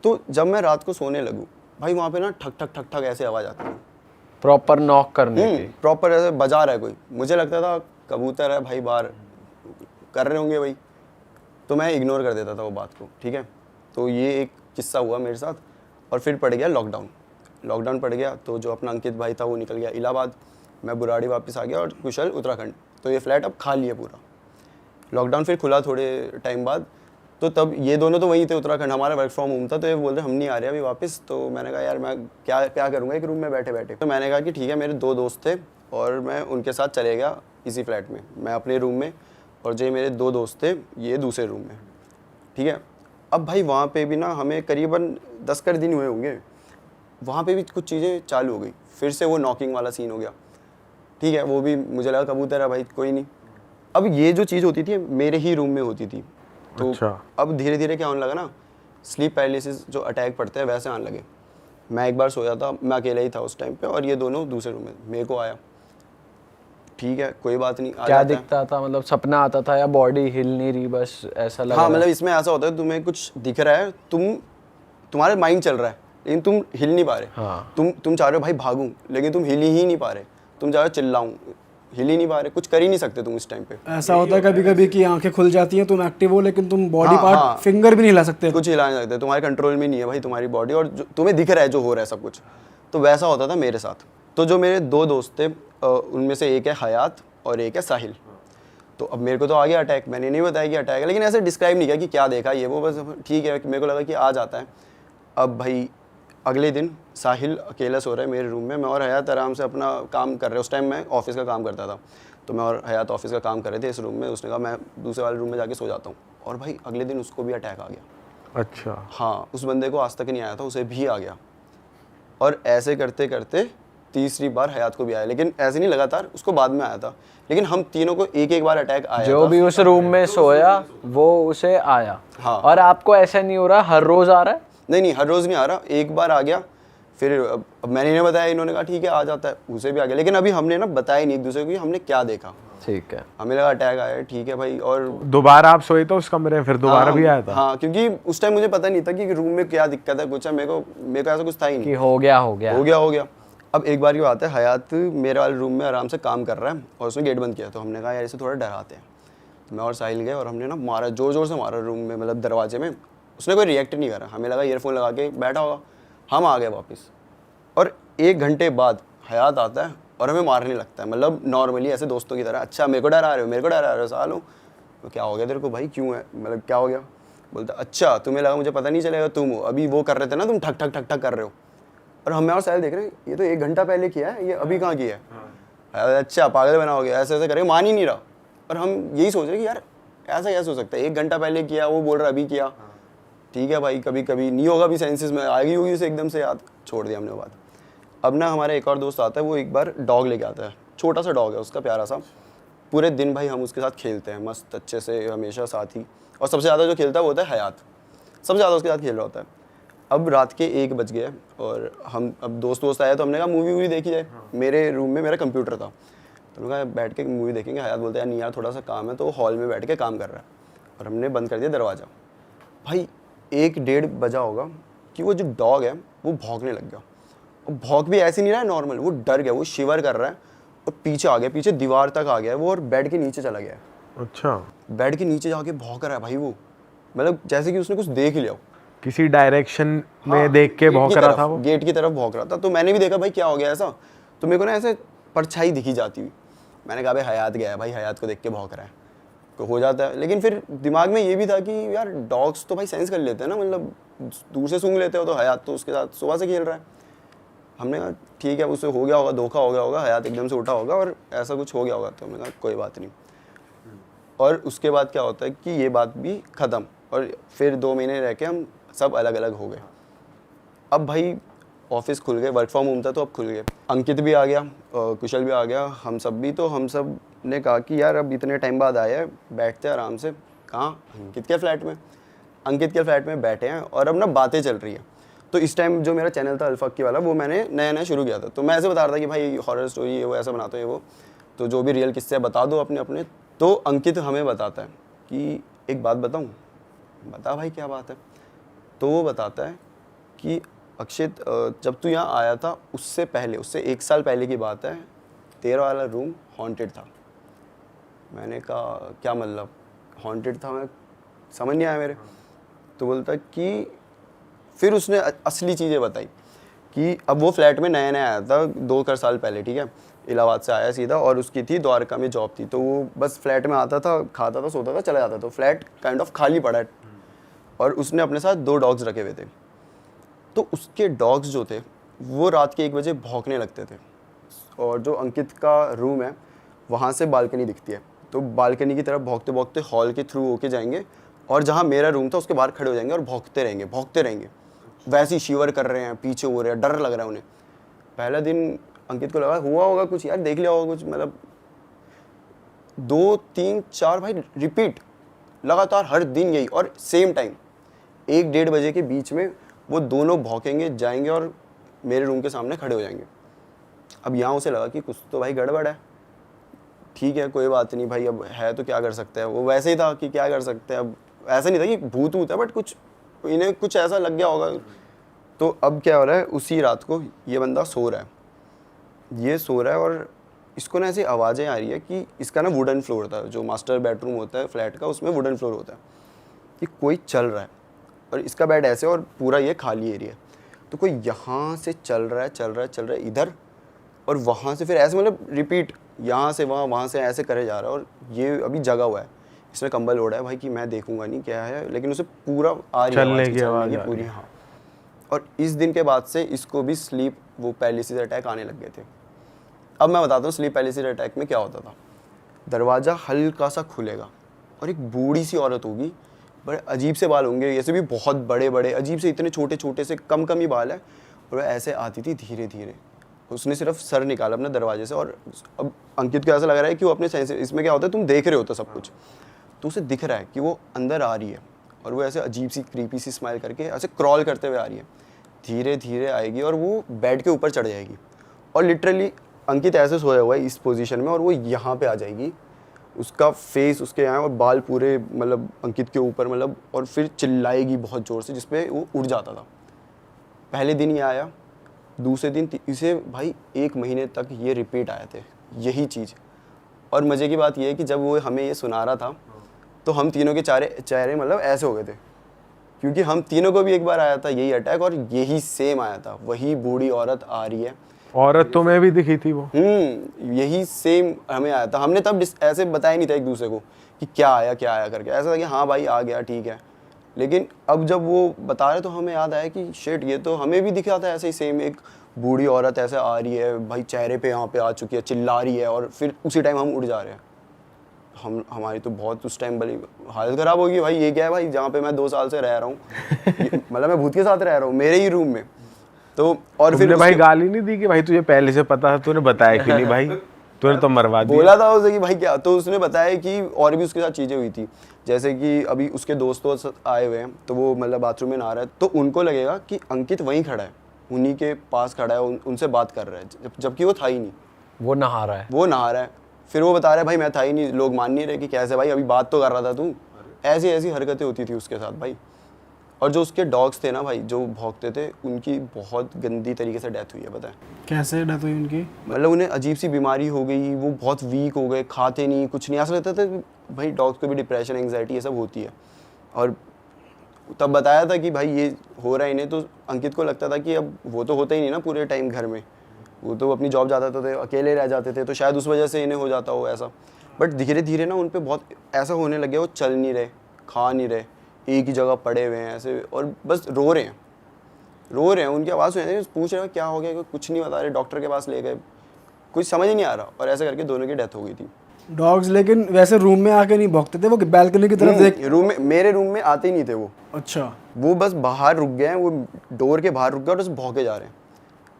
तो जब मैं रात को सोने लगूँ भाई, वहाँ पे ना ठक ठक ठक ठक ऐसे आवाज़ आती है, प्रॉपर नॉक करने की। प्रॉपर ऐसे बजा रहा है कोई। मुझे लगता था कबूतर है भाई बाहर, कर रहे होंगे भाई, तो मैं इग्नोर कर देता था वो बात को, ठीक है। तो ये एक किस्सा हुआ मेरे साथ। और फिर पड़ गया लॉकडाउन पड़ गया, तो जो अपना अंकित भाई था वो निकल गया इलाहाबाद, मैं बुराड़ी वापस आ गया और कुशल उत्तराखंड। तो ये फ्लैट अब खाली है पूरा। लॉकडाउन फिर खुला थोड़े टाइम बाद, तो तब ये दोनों तो वहीं थे उत्तराखंड, हमारा वर्क फ्रॉम होम था, तो ये बोल रहे हम नहीं आ रहे अभी वापस। तो मैंने कहा यार मैं क्या करूँगा एक रूम में बैठे बैठे। तो मैंने कहा कि ठीक है, मेरे 2 दोस्त थे और मैं उनके साथ चले गया इसी फ्लैट में, मैं अपने रूम में और जो मेरे 2 दोस्त थे ये दूसरे रूम में, ठीक है। अब भाई वहाँ पे भी ना हमें करीबन 10 कर दिन हुए होंगे, वहाँ पे भी कुछ चीज़ें चालू हो गई, फिर से वो नॉकिंग वाला सीन हो गया, ठीक है। वो भी मुझे लगा कबूतर है भाई, कोई नहीं। अब ये जो चीज़ होती थी मेरे ही रूम में होती थी, तो अच्छा। अब धीरे धीरे क्या होने लगा ना, स्लीप पैरालिसिस जो अटैक पड़ते हैं वैसे आने लगे। मैं एक बार सोया था, मैं अकेला ही था उस टाइम पे, और ये दोनों दूसरे रूम में, मेरे को आया, ठीक है कोई बात नहीं, आ क्या जाता है। दिखता था, मतलब सपना आता था या बॉडी हिल नहीं रही, बस ऐसा लगा? हाँ मतलब इसमें ऐसा होता है, तुम्हें कुछ दिख रहा है, तुम्हारे माइंड चल रहा है लेकिन तुम हिल नहीं पा रहे। हाँ। तुम चाह रहे हो भाई भागूं, लेकिन तुम हिल ही नहीं पा रहे। तुम चाह रहे हो चिल्लाऊं, हिल ही नहीं पा रहे, कुछ कर ही नहीं सकते तुम इस टाइम पे। ऐसा होता है कभी कभी कि आंखें खुल जाती हैं, तुम एक्टिव हो लेकिन तुम बॉडी हाँ, पार्ट हाँ। फिंगर भी नहीं हिला सकते। कुछ हिला नहीं सकते, तुम्हारे कंट्रोल में नहीं है भाई तुम्हारी बॉडी, और तुम्हें दिख रहा है जो हो रहा है सब कुछ। तो वैसा होता था मेरे साथ। तो जो मेरे 2 दोस्त थे उनमें से एक है हयात और एक है साहिल। तो अब मेरे को तो आ गया अटैक, मैंने नहीं बताया कि अटैक है, लेकिन ऐसे डिस्क्राइब नहीं किया कि क्या देखा ये वो, बस ठीक है मेरे को लगा कि आ जाता है। अब भाई अगले दिन साहिल अकेला सो रहा है मेरे रूम में, मैं और हयात आराम से अपना काम कर रहे हैं। उस टाइम मैं ऑफिस का काम करता था, तो मैं और हयात ऑफिस का काम कर रहे थे इस रूम में। उसने कहा मैं दूसरे वाले रूम में जाके सो जाता हूँ, और भाई अगले दिन उसको भी अटैक आ गया। अच्छा। हाँ, उस बंदे को आज तक नहीं आया था, उसे भी आ गया। और ऐसे करते करते तीसरी बार हयात को भी आया, लेकिन ऐसे नहीं लगातार, उसको बाद में आया था। लेकिन हम तीनों को एक एक बार अटैक आया जो था। भी उस रूम में सोया वो उसे आया। हाँ। और आपको ऐसा नहीं हो रहा हर रोज आ रहा है? नहीं हर रोज़ नहीं आ रहा, एक बार आ गया, फिर अब मैंने इन्हें बताया, इन्होंने कहा ठीक है आ जाता है, उसे भी आ गया। लेकिन अभी हमने ना बताया नहीं एक दूसरे को कि हमने क्या देखा। ठीक है। हमें लगा अटैक आया है, ठीक है भाई। और दोबारा आप सोए तो उस कमरे में फिर दोबारा भी आया था? हाँ, क्योंकि उस टाइम मुझे पता नहीं था कि रूम में क्या दिक्कत है, कुछ है। मेरे को ऐसा कुछ था ही नहीं कि हो गया हो गया। अब एक बार की बात है, हयात मेरे वाले रूम में आराम से काम कर रहा है और उसने गेट बंद किया। तो हमने कहा यार इसे थोड़ा डराते हैं। तो मैं और साहिल गए और हमने ना मारा, जोर से मारा रूम में, मतलब दरवाजे में। उसने कोई रिएक्ट नहीं करा, हमें लगा ईयरफोन लगा के बैठा होगा। हम आ गए वापस, और 1 घंटे बाद हयात आता है और हमें मारने लगता है, मतलब नॉर्मली ऐसे दोस्तों की तरह। अच्छा मेरे को डरा रहे हो सालो, तो क्या हो गया तेरे को भाई, क्यों है, मतलब क्या हो गया? बोलता अच्छा तुम्हें लगा मुझे पता नहीं चलेगा तुम हो, अभी वो कर रहे थे ना तुम, ठक ठक ठक ठक कर रहे हो। और हम और साहिल देख रहे हैं ये तो 1 घंटा पहले किया है, ये अभी कहाँ किया है? अच्छा पागल बनाओगे, ऐसे ऐसे करेंगे, मान ही नहीं रहा। और हम यही सोच रहे कि यार ऐसा कैसे हो सकता है, 1 घंटा पहले किया, वो बोल रहा अभी किया। ठीक है भाई, कभी कभी नहीं होगा भी, सेंसेस में आएगी होगी उसे, एकदम से याद, छोड़ दिया हमने वो बात। अब ना हमारा एक और दोस्त आता है, वो एक बार डॉग लेके आता है, छोटा सा डॉग है उसका, प्यारा सा। पूरे दिन भाई हम उसके साथ खेलते हैं मस्त अच्छे से, हमेशा साथ ही। और सबसे ज़्यादा जो खेलता है वो होता है हयात, सबसे ज़्यादा उसके साथ खेल रहा होता है। अब रात के 1 बज गए और हम अब दोस्त आए, तो हमने कहा मूवी देखी जाए। मेरे रूम में मेरा कंप्यूटर था, तो हमने कहा बैठ के मूवी देखेंगे। हयात बोलता है नहीं यार थोड़ा सा काम है, तो हॉल में बैठ के काम कर रहा है। और हमने बंद कर दिया दरवाज़ा। भाई 1-1:30 बजा होगा कि वो जो डॉग है वो भौंकने लग गया। और भौंक भी ऐसे नहीं रहा है नॉर्मल, वो डर गया, वो शिवर कर रहा है और पीछे आ गया, पीछे दीवार तक आ गया है वो, और बेड के नीचे चला गया है। अच्छा। बेड के नीचे जाके भौंक रहा है भाई वो, मतलब जैसे कि उसने कुछ देख लिया हो। किसी डायरेक्शन में देख के भौंक रहा था वो? गेट की तरफ भौंक रहा था। तो मैंने भी देखा भाई क्या हो गया ऐसा, तो मेरे को ना ऐसे परछाई दिखी जाती हुई। मैंने कहा भाई हयात गया है भाई, हयात को देख के भौंक रहा है, तो हो जाता है। लेकिन फिर दिमाग में ये भी था कि यार डॉग्स तो भाई सेंस कर लेते हैं ना, मतलब दूर से सूंघ लेते हो, तो हयात तो उसके साथ सुबह से खेल रहा है। हमने कहा ठीक है उससे हो गया होगा, धोखा हो गया होगा, हयात एकदम से उठा होगा और ऐसा कुछ हो गया होगा। तो हमने कहा कोई बात नहीं। और उसके बाद क्या होता है कि ये बात भी ख़त्म, और फिर 2 महीने रह के हम सब अलग अलग हो गए। अब भाई ऑफिस खुल गए, वर्क फ्रॉम होम था तो अब खुल गए। अंकित भी आ गया, कुशल भी आ गया, हम सब भी। तो हम सब ने कहा कि यार अब इतने टाइम बाद आया है, बैठते हैं आराम से। कहाँ? अंकित के फ्लैट में। अंकित के फ्लैट में बैठे हैं और अब ना बातें चल रही हैं। तो इस टाइम जो मेरा चैनल था अल्फक्की वाला, वो मैंने नया शुरू किया था। तो मैं ऐसे बता रहा था कि भाई हॉरर स्टोरी ये वो ऐसा बनाते हैं वो, तो जो भी रियल किस्से बता दो अपने अपने। तो अंकित हमें बताता है कि एक बात बताऊँ? बता भाई क्या बात है? तो वो बताता है कि अक्षित जब तू यहाँ आया था उससे पहले, उससे 1 साल पहले की बात है, तेरा वाला रूम हॉन्टेड था। मैंने कहा क्या मतलब? हॉन्टेड था, मैं समझ नहीं आया मेरे। तो बोलता कि फिर उसने असली चीज़ें बताई कि अब वो फ्लैट में नया नया आया था 2 साल पहले, ठीक है, इलाहाबाद से आया सीधा, और उसकी थी द्वारका में जॉब थी। तो वो बस फ्लैट में आता था, खाता था, सोता था, चला जाता था। तो फ्लैट काइंड ऑफ खाली पड़ा है, और उसने अपने साथ 2 डॉग्स रखे हुए थे। तो उसके डॉग्स जो थे वो रात के 1 बजे भौंकने लगते थे, और जो अंकित का रूम है वहाँ से बालकनी दिखती है, तो बालकनी की तरफ भौंकते भौंकते हॉल के थ्रू होके जाएंगे, और जहाँ मेरा रूम था उसके बाहर खड़े हो जाएंगे और भौंकते रहेंगे। वैसे ही शिवर कर रहे हैं, पीछे हो रहे हैं, डर लग रहा है उन्हें। पहला दिन अंकित को लगा हुआ होगा कुछ यार, देख लिया होगा कुछ, मतलब 2 3 4 भाई रिपीट लगातार हर दिन यही, और सेम टाइम 1-1:30 बजे के बीच में वो दोनों भौंकेंगे, जाएंगे और मेरे रूम के सामने खड़े हो जाएंगे। अब यहाँ उसे लगा कि कुछ तो भाई गड़बड़ है। ठीक है, कोई बात नहीं भाई, अब है तो क्या कर सकते हैं। वो वैसे ही था कि क्या कर सकते हैं, अब ऐसा नहीं था कि भूत है, बट कुछ इन्हें कुछ ऐसा लग गया होगा। तो अब क्या हो रहा है, उसी रात को ये बंदा सो रहा है, और इसको ना ऐसी आवाज़ें आ रही है कि इसका ना वुडन फ्लोर था, जो मास्टर बेडरूम होता है फ्लैट का, उसमें वुडन फ्लोर होता है, कि कोई चल रहा है, और इसका बेड ऐसे, और पूरा ये खाली एरिया है। तो कोई यहाँ से चल रहा है इधर, और वहाँ से फिर ऐसे, मतलब रिपीट, यहाँ से वहाँ से ऐसे करे जा रहा है। और ये अभी जगा हुआ है, इसने कंबल ओढ़ा है भाई कि मैं देखूंगा नहीं क्या है, लेकिन उसे पूरा आ रही है चलने आवाज़ की आवाज़ आ पूरी। रही है। हाँ, और इस दिन के बाद से इसको भी स्लीप वो पैरालिसिस अटैक आने लग गए थे। अब मैं बताता हूँ स्लीप पैरालिसिस अटैक में क्या होता था। दरवाज़ा हल्का सा खुलेगा और एक बूढ़ी सी औरत होगी, बड़े अजीब से बाल होंगे, ऐसे भी बहुत बड़े बड़े, अजीब से, इतने छोटे छोटे से, कम कम ही बाल है, और वह ऐसे आती थी धीरे धीरे। उसने सिर्फ सर निकाला अपने दरवाजे से, और अब अंकित को ऐसा लग रहा है कि वो अपने सेंस, इसमें क्या होता है, तुम देख रहे होते सब कुछ, तो उसे दिख रहा है कि वो अंदर आ रही है, और वो ऐसे अजीब सी क्रीपी सी स्माइल करके ऐसे क्रॉल करते हुए आ रही है। धीरे धीरे आएगी और वो बेड के ऊपर चढ़ जाएगी, और लिटरली अंकित ऐसे सोया हुआ है इस पोजीशन में, और वो यहाँ पे आ जाएगी, उसका फेस उसके यहाँ, और बाल पूरे मतलब अंकित के ऊपर, मतलब, और फिर चिल्लाएगी बहुत ज़ोर से, जिसपे वो उड़ जाता था। पहले दिन ये आया, दूसरे दिन इसे भाई 1 महीने तक ये रिपीट आए थे, यही चीज़। और मज़े की बात ये है कि जब वो हमें ये सुना रहा था, तो हम तीनों के चेहरे मतलब ऐसे हो गए थे, क्योंकि हम तीनों को भी एक बार आया था यही अटैक, और यही सेम आया था, वही बूढ़ी औरत आ रही है। औरत तो मैं भी दिखी थी वो। यही सेम हमें आया था। हमने तब ऐसे बताया नहीं था एक दूसरे को कि क्या आया करके, ऐसा था कि हाँ भाई आ गया, ठीक है। लेकिन अब जब वो बता रहे तो हमें याद आया कि शिट, ये तो हमें भी दिखा था ऐसे ही सेम, एक बूढ़ी औरत ऐसे आ रही है भाई, चेहरे पे यहाँ पे आ चुकी है, चिल्ला रही है, और फिर उसी टाइम हम उड़ जा रहे हैं। हमारी तो बहुत उस टाइम बड़ी हालत ख़राब होगी भाई, ये क्या है भाई, जहाँ पे मैं 2 साल से रह रहा हूँ, मतलब मैं भूत के साथ रह रहा हूँ मेरे ही रूम में। तो और फिर भाई गाली नहीं दी कि भाई तुझे पहले से पता था, तूने बताया क्यों नहीं भाई, तूने तो मरवा दिया। बोला था उसे कि भाई क्या, तो उसने बताया कि और भी उसके साथ चीज़ें हुई थी, जैसे कि अभी उसके दोस्त आए हुए हैं, तो वो मतलब बाथरूम में नहा रहा है, तो उनको लगेगा कि अंकित वहीं खड़ा है, उन्हीं के पास खड़ा है, उनसे बात कर रहा है, जबकि वो था ही नहीं, वो नहा रहा है। फिर वो बता रहा है भाई मैं था ही नहीं, लोग मान नहीं रहे कि कैसे भाई, अभी बात तो कर रहा था तू। ऐसी ऐसी हरकतें होती थी उसके साथ भाई। और जो उसके डॉग्स थे ना भाई, जो भौंकते थे, उनकी बहुत गंदी तरीके से डेथ हुई है, पता है कैसे डेथ हुई उनकी? मतलब उन्हें अजीब सी बीमारी हो गई, वो बहुत वीक हो गए, खाते नहीं, कुछ नहीं, ऐसा लगता था भाई डॉग्स को भी डिप्रेशन, एंग्जाइटी ये सब होती है। और तब बताया था कि भाई ये हो रहा है इन्हें, तो अंकित को लगता था कि अब वो तो होता ही नहीं ना पूरे टाइम घर में, वो तो अपनी जॉब जाता थे, अकेले रह जाते थे, तो शायद उस वजह से इन्हें हो जाता हो ऐसा। बट धीरे धीरे ना उन पर बहुत ऐसा होने लग गया, वो चल नहीं रहे, खा नहीं रहे, एक ही जगह पड़े हुए हैं ऐसे, और बस रो रहे हैं, उनकी आवाज़ सुन रही है, पूछ रहे हो क्या हो गया, कुछ नहीं बता रहे, डॉक्टर के पास ले गए, कुछ समझ ही नहीं आ रहा, और ऐसे करके दोनों की डेथ हो गई थी। डॉग्स लेकिन वैसे रूम में आके नहीं भौंकते थे, वो बैल्कनी की तरफ देख। रूम में, मेरे रूम में आते ही नहीं थे वो। अच्छा, वो बस बाहर रुक गए हैं, वो डोर के बाहर रुक गए और बस भौंके जा रहे हैं,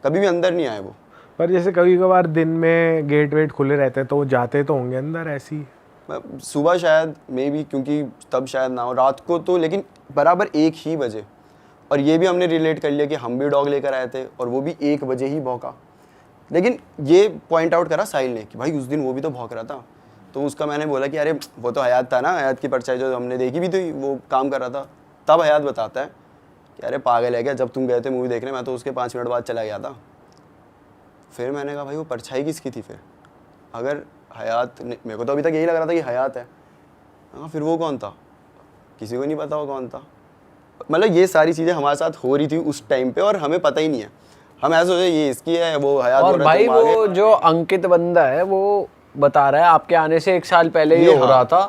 कभी भी अंदर नहीं आए वो। पर जैसे कभी कभार दिन में गेट वेट खुले रहते हैं तो वो जाते तो होंगे अंदर ऐसी। सुबह शायद मे बी, क्योंकि तब शायद ना हो, रात को तो लेकिन बराबर 1 ही बजे। और ये भी हमने रिलेट कर लिया कि हम भी डॉग लेकर आए थे और वो भी 1 बजे ही भौंका। लेकिन ये पॉइंट आउट करा साहिल ने कि भाई उस दिन वो भी तो भौंक रहा था। तो उसका मैंने बोला कि अरे वो तो हयात था ना, हयात की परछाई जो हमने देखी भी थी, वो काम कर रहा था। तब हयात बताता है कि अरे पागल है क्या, जब तुम गए थे मूवी देखने, मैं तो उसके 5 मिनट बाद चला गया था। फिर मैंने कहा भाई वो परछाई किसकी थी फिर, अगर हयात, मेरे को तो अभी तक यही लग रहा था कि हयात है, हाँ फिर वो कौन था, किसी को नहीं पता वो कौन था। मतलब ये सारी चीज़ें हमारे साथ हो रही थी उस टाइम पे और हमें पता ही नहीं है। हम ऐसे सोचे ये इसकी है, वो हयात और भाई वो जो अंकित बंदा है वो बता रहा है आपके आने से 1 साल पहले ये हो रहा था,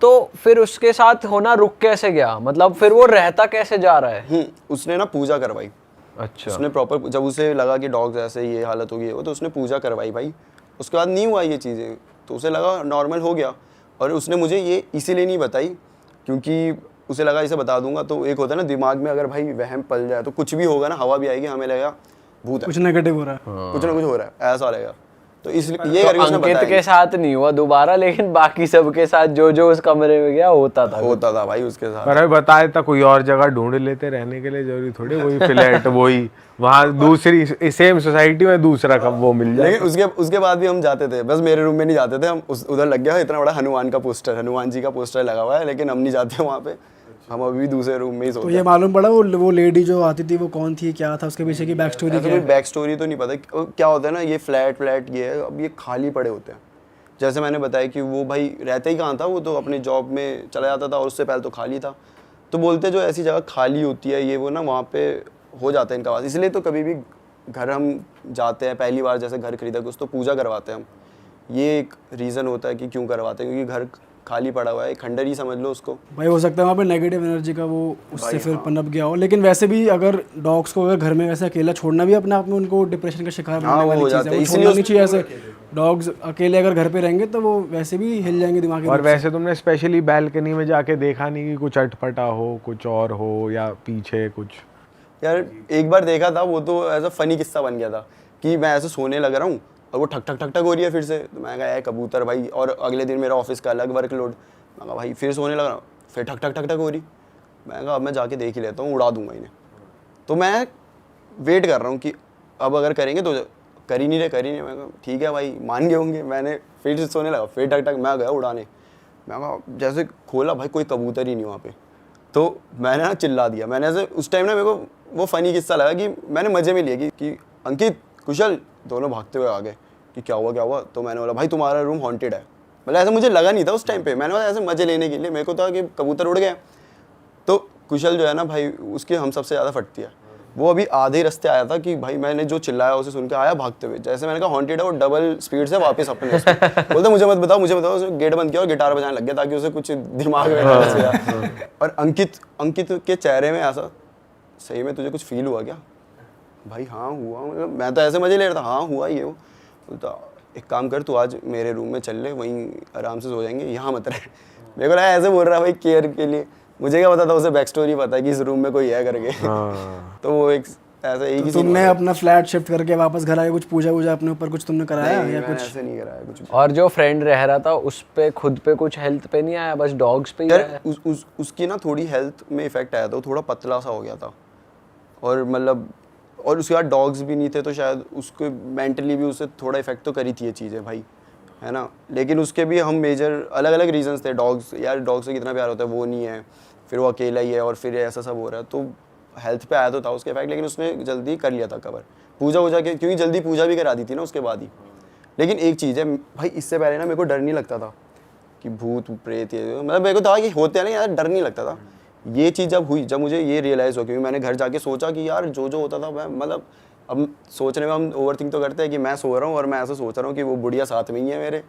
तो फिर उसके साथ होना रुक कैसे गया, मतलब फिर वो रहता कैसे जा रहा है? उसने ना पूजा करवाई। अच्छा। उसने प्रॉपर, जब उसे लगा कि डॉग्स ऐसे ये हालत होगी वो, तो उसने पूजा करवाई भाई। उसके बाद नहीं हुआ ये चीज़ें, तो उसे लगा नॉर्मल हो गया। और उसने मुझे ये इसीलिए नहीं बताई क्योंकि उसे लगा इसे बता दूंगा तो एक होता है ना दिमाग में, अगर भाई वहम पल जाए तो कुछ भी होगा ना, हवा भी आएगी, हमें लगेगा भूत है, कुछ नेगेटिव हो रहा है, कुछ ना कुछ हो रहा है, ऐसा रहेगा। तो इसलिए ये करके उसने अंकित बताया के साथ नहीं हुआ दोबारा, लेकिन बाकी सबके साथ जो उस कमरे में गया होता था भाई उसके साथ। पर अभी बताया था कोई और जगह ढूंढ लेते रहने के लिए, जरूरी थोड़ी वही फ्लैट वही वहाँ दूसरी सेम सोसाइटी में दूसरा कब वो मिल जाए। लेकिन उसके बाद भी हम जाते थे, बस मेरे रूम में नहीं जाते थे हम। उधर लग गया इतना बड़ा हनुमान का पोस्टर, हनुमान जी का पोस्टर लगा हुआ है, लेकिन हम नहीं जाते वहाँ पे, हम अभी भी दूसरे रूम में ही सोते तो हैं। ये मालूम पड़ा वो लेडी जो आती थी वो कौन थी, क्या था उसके पीछे की बैक स्टोरी ऐसा क्या कोई है? बैक स्टोरी तो नहीं पता। क्या होता है ना, ये फ्लैट ये है, अब ये खाली पड़े होते हैं। जैसे मैंने बताया कि वो भाई रहता ही कहाँ था, वो तो अपनी जॉब में चला जाता था और उससे पहले तो खाली था। तो बोलते जो ऐसी जगह खाली होती है ये वो ना, वहाँ पे हो जाता है इनका वास। इसलिए तो कभी भी घर हम जाते हैं, पहली बार जैसे घर खरीदा कुछ, तो पूजा करवाते हैं हम। ये एक रीज़न होता है कि क्यों करवाते हैं, क्योंकि घर खाली पड़ा हुआ है, खंडर ही समझ लो उसको। भाई हो सकता है वहाँ पे नेगेटिव एनर्जी का वो उससे फिर पनप गया हो। लेकिन वैसे भी अगर डॉग्स को अगर घर में वैसे अकेला छोड़ना भी अपने आप में उनको डिप्रेशन का शिकार हाँ, बनाने वो वाली हो चीज़ है, जाते हैं। वो इसीलिए छोड़ना नहीं चाहिए ऐसे। डॉग्स अकेले अगर घर पे रहेंगे तो वो वैसे भी हिल जाएंगे दिमागी और रूप से। वैसे तुमने स्पेशली बैल्कनी में जाके देखा नहीं कि कुछ अटपटा हो, कुछ और हो, या पीछे कुछ? यार एक बार देखा था, वो तो ऐसा फनी किस्सा बन गया था कि मैं ऐसे सोने लग रहा हूँ और वो ठक ठक ठक ठक हो रही है फिर से। तो मैं कहा यार कबूतर भाई, और अगले दिन मेरा ऑफिस का अलग वर्कलोड। मैं कहा भाई फिर सोने लग रहा हूँ, फिर ठक ठक ठक ठक हो रही। मैं कहा अब मैं जाके देख ही लेता हूँ, उड़ा दूंगा इन्हें। तो मैं वेट कर रहा हूँ कि अब अगर करेंगे तो कर ही नहीं रहे। मैं कहा ठीक है भाई, मान गए होंगे। मैंने फिर से सोने लगा, फिर ठक ठक, मैं गया उड़ाने। मैं कहा जैसे खोला भाई, कोई कबूतर ही नहीं वहाँ पे। तो मैंने ना चिल्ला दिया। मैंने ऐसे उस टाइम ना मेरे को वो फ़नी किस्सा लगा कि मैंने मज़े में लिया कि अंकित कुशल दोनों भागते हुए आ गए कि क्या हुआ। तो मैंने बोला भाई तुम्हारा रूम हॉन्टेड है। मतलब ऐसा मुझे लगा नहीं था उस टाइम पे, मैंने बोला ऐसे मज़े लेने के लिए, मेरे को था कि कबूतर उड़ गए। तो कुशल जो है ना भाई, उसकी हम सबसे ज़्यादा फटती है। वो अभी आधे रास्ते आया था कि भाई मैंने जो चिल्लाया उसे सुन के आया भागते हुए। जैसे मैंने कहा हॉन्टेड है, वो डबल स्पीड से वापस अपने बोलते मुझे मत बताओ। उसने गेट बंद किया और गिटार बजाने लग गया ताकि उसे कुछ दिमाग में ना घुसे। और अंकित के चेहरे में ऐसा, सही में तुझे कुछ फील हुआ क्या? भाई हाँ हुआ। मतलब मैं तो ऐसे मजे ले रहा था, हाँ हुआ ये वो। तो एक काम कर, तू आज मेरे रूम में चल ले, वहीं आराम से सो जाएंगे, यहाँ मत रहे। मेरे को लगा ऐसे बोल रहा भाई केयर के लिए, मुझे क्या पता था उसे बैक स्टोरी पता है कि इस रूम में कोई है करके। तो वो एक ऐसा एक ही तुमने अपना फ्लैट शिफ्ट करके वापस घर आके कुछ पूजा वूजा अपने ऊपर कुछ तुमने कराया या कुछ? ऐसे नहीं कराया कुछ। और जो फ्रेंड रह रहा था उस पे खुद पे कुछ हेल्थ पे नहीं आया, बस डॉग्स पे ही आया? यार उसकी ना थोड़ी हेल्थ में इफेक्ट आया था, वो थोड़ा पतला सा हो गया था। और मतलब और उसके बाद डॉग्स भी नहीं थे, तो शायद उसको मेंटली भी उसे थोड़ा इफेक्ट तो करी थी ये चीज़ें भाई, है ना। लेकिन उसके भी हम मेजर अलग अलग रीजंस थे। डॉग्स से कितना प्यार होता है वो नहीं है, फिर वो अकेला ही है, और फिर ऐसा सब हो रहा है। तो हेल्थ पे आया तो था उसके इफेक्ट, लेकिन उसने जल्दी कर लिया था कवर पूजा वूजा के, क्योंकि जल्दी पूजा भी करा दी थी ना उसके बाद ही। लेकिन एक चीज़ है भाई, इससे पहले ना मेरे को डर नहीं लगता था कि भूत प्रेत ये, मतलब मेरे को था कि होते हैं ना यार, डर नहीं लगता था। ये चीज़ जब हुई, जब मुझे ये रियलाइज़ हो, क्योंकि मैंने घर जाके सोचा कि यार जो होता था मैं, मतलब अब सोचने में हम ओवरथिंक तो करते हैं कि मैं सो रहा हूँ और मैं ऐसा सोच रहा हूँ कि वो बुढ़िया साथ में ही है मेरे,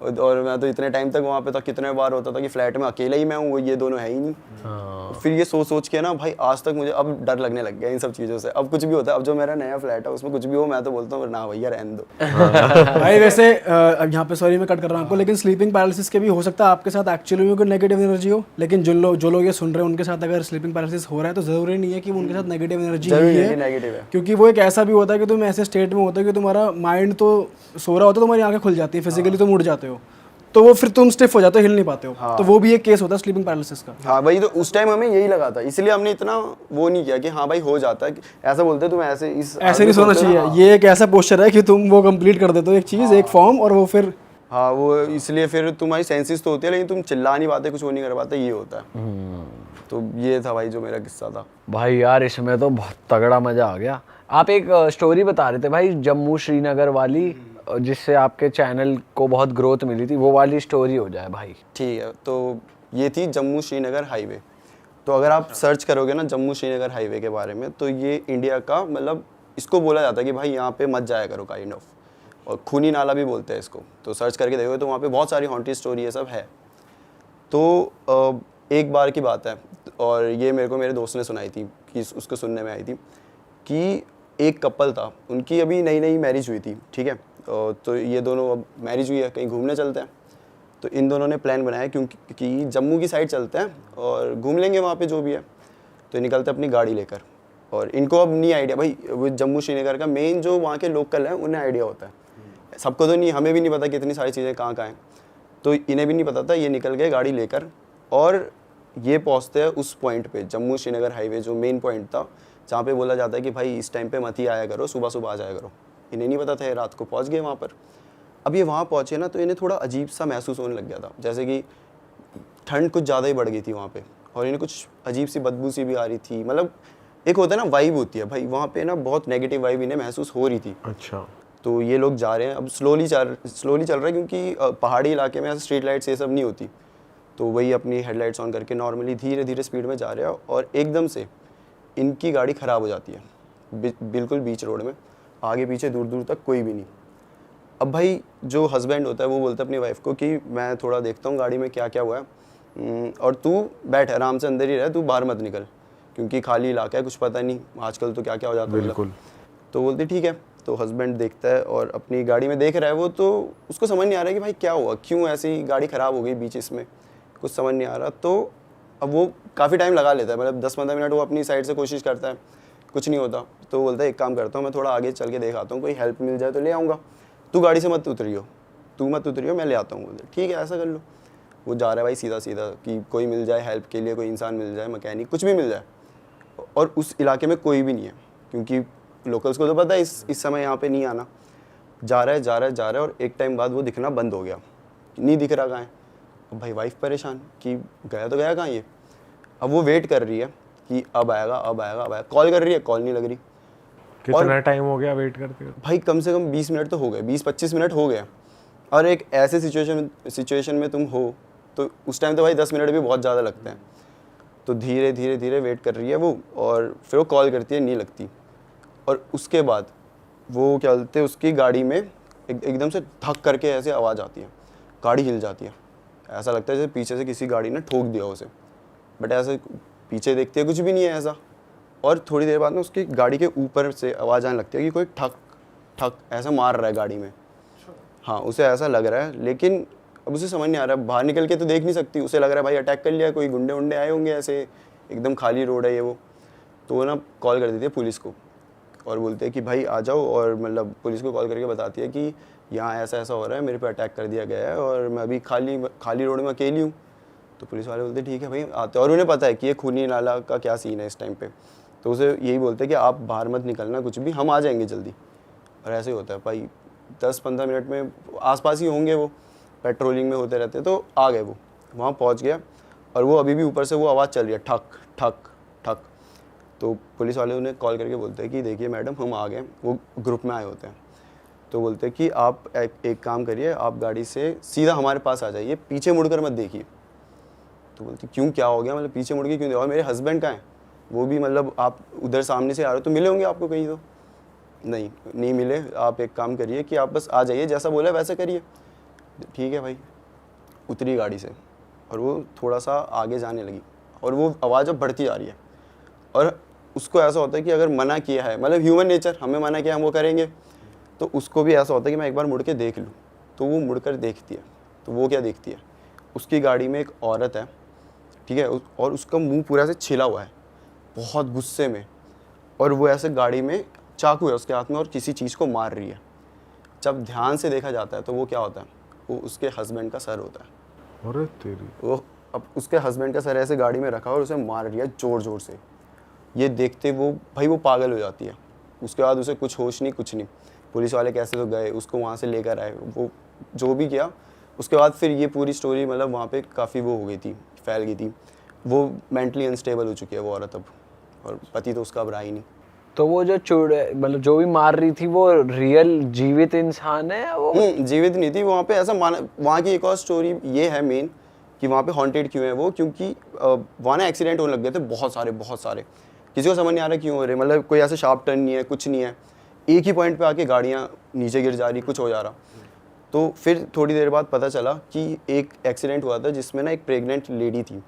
और मैं तो इतने टाइम तक वहाँ पे था, कितने बार होता था कि फ्लैट में अकेला ही मैं हूँ, वो ये दोनों है ही नहीं। फिर ये सोच के ना भाई आज तक मुझे अब डर लगने लग गया इन सब चीज़ों से। अब कुछ भी होता है, अब जो मेरा नया फ्लैट है उसमें कुछ भी हो, मैं तो बोलता हूँ ना भैया रहने दो। भाई वैसे अब यहाँ पे सॉरी मैं कट कर रहा हूँ आपको, लेकिन स्लीपिंग पैरालिसिस के भी हो सकता है आपके साथ एक्चुअली में कोई नेगेटिव एनर्जी हो। लेकिन जो लोग ये सुन रहे हैं उनके साथ अगर स्लीपिंग पैरालिसिस हो रहा है तो ज़रूरी नहीं है कि वो उनके साथ नेगेटिव एनर्जी ही है, नेगेटिव है। क्योंकि वो एक ऐसा भी होता है कि तुम ऐसे स्टेट में होता है कि तुम्हारा माइंड तो सो रहा होता है, तुम्हारी आंखें खुल जाती है, फिजिकली तुम उठ जाते हो, तो वो फिर तुम स्टिफ हो जाते हो, हिल नहीं पाते हो। तो वो भी एक केस होता है स्लीपिंग पैरालिसिस का। हाँ भाई, तो उस टाइम हमें यही लगा था, इसलिए हमने इतना वो नहीं किया कि हाँ भाई हो जाता है, ऐसा बोलते तुम ऐसे ऐसे नहीं सोना चाहिए। ये एक ऐसा पोस्चर है कि तुम वो कंप्लीट कर देते हो एक चीज़, एक फॉर्म, और वो फिर हाँ वो इसलिए फिर तुम्हारी सेंसेस तो होती है लेकिन तुम चिल्ला नहीं पाते, कुछ वो नहीं कर पाते, ये होता है। तो ये था भाई जो मेरा किस्सा था भाई। यार इसमें तो बहुत तगड़ा मजा आ गया। आप एक स्टोरी बता रहे थे भाई, जम्मू श्रीनगर वाली, जिससे आपके चैनल को बहुत ग्रोथ मिली थी, वो वाली स्टोरी हो जाए भाई। ठीक है, तो ये थी जम्मू श्रीनगर हाईवे। तो अगर आप सर्च करोगे ना जम्मू श्रीनगर हाईवे के बारे में, तो ये इंडिया का मतलब इसको बोला जाता है कि भाई यहाँ पे मत जाया करो काइंड ऑफ, और खूनी नाला भी बोलते हैं इसको। तो सर्च करके देखोगे तो वहाँ पे बहुत सारी हॉन्टेड स्टोरी ये सब है। तो एक बार की बात है, और ये मेरे को मेरे दोस्त ने सुनाई थी कि उसको सुनने में आई थी कि एक कपल था, उनकी अभी नई नई मैरिज हुई थी, ठीक है। तो ये दोनों अब मैरिज हुई है, कहीं घूमने चलते हैं। तो इन दोनों ने प्लान बनाया क्योंकि जम्मू की साइड चलते हैं और घूम लेंगे वहाँ पे जो भी है। तो ये निकलते अपनी गाड़ी लेकर, और इनको अब नहीं आइडिया भाई, वो जम्मू श्रीनगर का मेन जो वहाँ के लोकल हैं उन्हें आइडिया होता है, सबको तो नहीं, हमें भी नहीं पता कितनी सारी चीज़ें कहाँ कहाँ हैं। तो इन्हें भी नहीं पता था, ये निकल गए गाड़ी लेकर और ये पहुँचते हैं उस पॉइंट पे, जम्मू श्रीनगर हाईवे जो मेन पॉइंट था, जहाँ पे बोला जाता है कि भाई इस टाइम पे मत ही आया करो, सुबह सुबह आ जाया करो। इन्हें नहीं पता था, ये रात को पहुँच गए वहाँ पर। अब ये वहाँ पहुँचे ना, तो इन्हें थोड़ा अजीब सा महसूस होने लग गया था, जैसे कि ठंड कुछ ज़्यादा ही बढ़ गई थी वहाँ पे, और इन्हें कुछ अजीब सी बदबू सी भी आ रही थी। मतलब एक होता है ना वाइब होती है भाई, वहाँ पे ना बहुत नेगेटिव वाइब इन्हें महसूस हो रही थी। अच्छा। तो ये लोग जा रहे हैं, अब स्लोली चल रहा है, क्योंकि पहाड़ी इलाके में ऐसे स्ट्रीट लाइट्स ये सब नहीं होती। तो वही अपनी हेडलाइट्स ऑन करके नॉर्मली धीरे धीरे स्पीड में जा रहे हैं, और एकदम से इनकी गाड़ी ख़राब हो जाती है बिल्कुल बीच रोड में, आगे पीछे दूर दूर तक कोई भी नहीं। अब भाई जो हस्बैंड होता है वो बोलता है अपनी वाइफ को कि मैं थोड़ा देखता हूँ गाड़ी में क्या क्या हुआ है, और तू बैठ आराम से अंदर ही रह, तू बाहर मत निकल, क्योंकि खाली इलाका है, कुछ पता नहीं आजकल तो क्या क्या हो जाता है। बिल्कुल। तो बोलती ठीक है। तो हस्बैंड देखता है और अपनी गाड़ी में देख रहा है वो, तो उसको समझ नहीं आ रहा है कि भाई क्या हुआ, क्यों ऐसी गाड़ी ख़राब हो गई बीच इसमें, कुछ समझ नहीं आ रहा। तो अब वो काफ़ी टाइम लगा लेता है, मतलब 10-15 मिनट वो अपनी साइड से कोशिश करता है, कुछ नहीं होता। तो बोलता है एक काम करता हूँ, मैं थोड़ा आगे चल के देख आता हूँ, कोई हेल्प मिल जाए तो ले आऊँगा, तू गाड़ी से मत उतरियो, मैं ले आता हूँ। बोलते ठीक है ऐसा कर लो। वो जा रहा है भाई सीधा सीधा कि कोई मिल जाए हेल्प के लिए, कोई इंसान मिल जाए, मैकेनिक कुछ भी मिल जाए। और उस इलाके में कोई भी नहीं है, क्योंकि लोकल्स को तो पता है इस समय यहाँ पे नहीं आना। जा रहा है और एक टाइम बाद वो दिखना बंद हो गया, नहीं दिख रहा कहाँ है। अब भाई वाइफ परेशान कि गया तो गया कहाँ ये। अब वो वेट कर रही है कि अब आएगा, कॉल कर रही है, कॉल नहीं लग रही। कितना टाइम हो गया वेट करते हुए? भाई कम से कम 20 मिनट तो हो गए, 20-25 मिनट हो गए। और एक ऐसे सिचुएशन में तुम हो तो उस टाइम तो भाई 10 मिनट भी बहुत ज़्यादा लगते हैं। तो धीरे धीरे वेट कर रही है वो, और फिर वो कॉल करती है, नहीं लगती। और उसके बाद वो क्या बोलते हैं, उसकी गाड़ी में एकदम से धक करके ऐसे आवाज़ आती है, गाड़ी हिल जाती है, ऐसा लगता है जैसे पीछे से किसी गाड़ी ने ठोक दिया उसे। बट ऐसे पीछे देखती है कुछ भी नहीं है ऐसा। और थोड़ी देर बाद में उसकी गाड़ी के ऊपर से आवाज़ आने लगती है कि कोई ठक ठक ऐसा मार रहा है गाड़ी में। हाँ उसे ऐसा लग रहा है, लेकिन अब उसे समझ नहीं आ रहा है, बाहर निकल के तो देख नहीं सकती। उसे लग रहा है भाई अटैक कर लिया, कोई गुंडे उंडे आए होंगे, ऐसे एकदम खाली रोड है ये वो। तो वो ना कॉल कर देती है पुलिस को, और बोलते हैं कि भाई आ जाओ, और मतलब पुलिस को कॉल करके बताती है कि यहाँ ऐसा ऐसा हो रहा है, मेरे पे अटैक कर दिया गया है, और मैं अभी खाली रोड में अकेली हूँ। तो पुलिस वाले बोलते ठीक है भाई आते हैं, और उन्हें पता है कि ये खूनी नाला का क्या सीन है इस टाइम पे। तो उसे यही बोलते हैं कि आप बाहर मत निकलना कुछ भी, हम आ जाएंगे जल्दी। और ऐसे ही होता है भाई, 10-15 मिनट में आसपास ही होंगे वो, पेट्रोलिंग में होते रहते। तो आ गए वो, वहाँ पहुँच गया, और वो अभी भी ऊपर से वो आवाज़ चल रही है, ठक ठक ठक। तो पुलिस वाले उन्हें कॉल करके बोलते हैं कि देखिए मैडम हम आ गए। वो ग्रुप में आए होते हैं। तो बोलते हैं कि आप एक काम करिए, आप गाड़ी से सीधा हमारे पास आ जाइए, पीछे मुड़कर मत देखिए। तो बोलते क्यों, क्या हो गया, मतलब पीछे मुड़ के क्यों? और मेरे हस्बैंड कहाँ हैं, वो भी मतलब आप उधर सामने से आ रहे हो तो मिले होंगे आपको कहीं। तो नहीं मिले। आप एक काम करिए कि आप बस आ जाइए, जैसा बोला वैसा करिए। ठीक है भाई। उतरी गाड़ी से, और वो थोड़ा सा आगे जाने लगी, और वो आवाज़ अब बढ़ती जा रही है। और उसको ऐसा होता है कि अगर मना किया है, मतलब ह्यूमन नेचर, हमें मना किया हम वो करेंगे, तो उसको भी ऐसा होता है कि मैं एक बार मुड़ के देख लूँ। तो वो मुड़कर देखती है। तो वो क्या देखती है, उसकी गाड़ी में एक औरत है, ठीक है, और उसका मुंह पूरा से छिला हुआ है, बहुत गुस्से में, और वो ऐसे गाड़ी में चाकू है उसके हाथ में और किसी चीज़ को मार रही है। जब ध्यान से देखा जाता है तो वो क्या होता है, वो उसके हस्बैंड का सर होता है। अरे तेरी। वो अब उसके हस्बैंड का सर ऐसे गाड़ी में रखा और उसे मार रही है जोर जोर से। ये देखते वो भाई वो पागल हो जाती है। उसके बाद उसे कुछ होश नहीं, कुछ नहीं। पुलिस वाले कैसे तो गए, उसको वहाँ से लेकर आए, वो जो भी किया। उसके बाद फिर ये पूरी स्टोरी मतलब वहाँ पे काफ़ी वो हो गई थी, फैल गई थी। वो मेंटली अनस्टेबल हो चुकी है वो औरत अब, और पति तो उसका अब रहा ही नहीं। तो वो जो मतलब जो भी मार रही थी वो रियल जीवित इंसान है या वो जीवित नहीं थी वहाँ पे। ऐसा माना, वहाँ की एक और स्टोरी ये है मेन कि वहाँ पे हॉन्टेड क्यों है वो, क्योंकि वहाँ ना एक्सीडेंट होने लग गए थे बहुत सारे। किसी को समझ नहीं आ रहा क्यों हो रहे, मतलब कोई ऐसे शार्प टर्न नहीं है, कुछ नहीं है, एक ही पॉइंट पे आके गाड़ियाँ नीचे गिर जा रही, कुछ हो जा रहा। तो फिर थोड़ी देर बाद पता चला कि एक एक्सीडेंट हुआ था जिसमें ना एक प्रेग्नेंट लेडी थी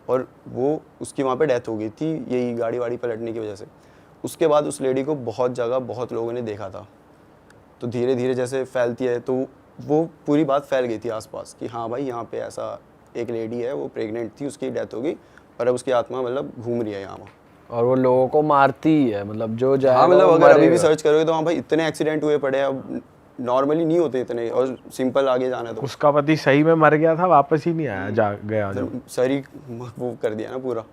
और वो उसकी वहाँ पे डेथ हो गई थी यही गाड़ी वाड़ी पलटने की वजह से। उसके बाद उस लेडी को बहुत जगह बहुत लोगों ने देखा था। तो धीरे धीरे जैसे फैलती है तो वो पूरी बात फैल गई थी आसपास कि हाँ भाई यहाँ पे ऐसा एक लेडी है, वो प्रेग्नेंट थी, उसकी डेथ हो गई और अब उसकी आत्मा मतलब घूम रही है यहाँ। और वो लोगों को मारती ही है, मतलब जो जाएगा हाँ मतलब वो अगर अभी भी मरेगा। सर्च करोगे तो हाँ भाई इतने एक्सीडेंट हुए पड़े हैं, अब नॉर्मली नहीं होते इतने, और सिंपल आगे जाना तो उसका पति सही में मर गया था, वापस ही नहीं आया, जा गया जो। सरी वो कर दिया ना पूरा।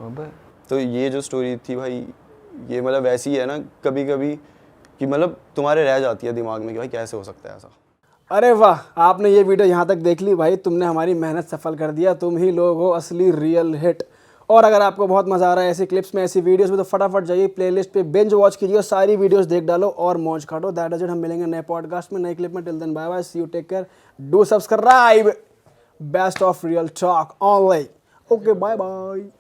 अबे तो ये जो स्टोरी थी भाई, ये मतलब वैसी है ना कभी कभी कि मतलब तुम्हारे रह जाती है दिमाग में कि भाई कैसे हो सकता है ऐसा। अरे वाह, आपने ये वीडियो यहाँ तक देख ली भाई, तुमने हमारी मेहनत सफल कर दिया, तुम ही लोग हो असली रियल हिट। और अगर आपको बहुत मज़ा आ रहा है ऐसी क्लिप्स में, ऐसी वीडियोस में, तो फटाफट जाइए प्लेलिस्ट पे बिंज वॉच कीजिए और सारी वीडियोस देख डालो और मौज काटो। दैट इज इट। हम मिलेंगे नए पॉडकास्ट में, नई क्लिप में। Till then bye bye, see you, take care, do subscribe. Best of real talk online. Okay, bye bye.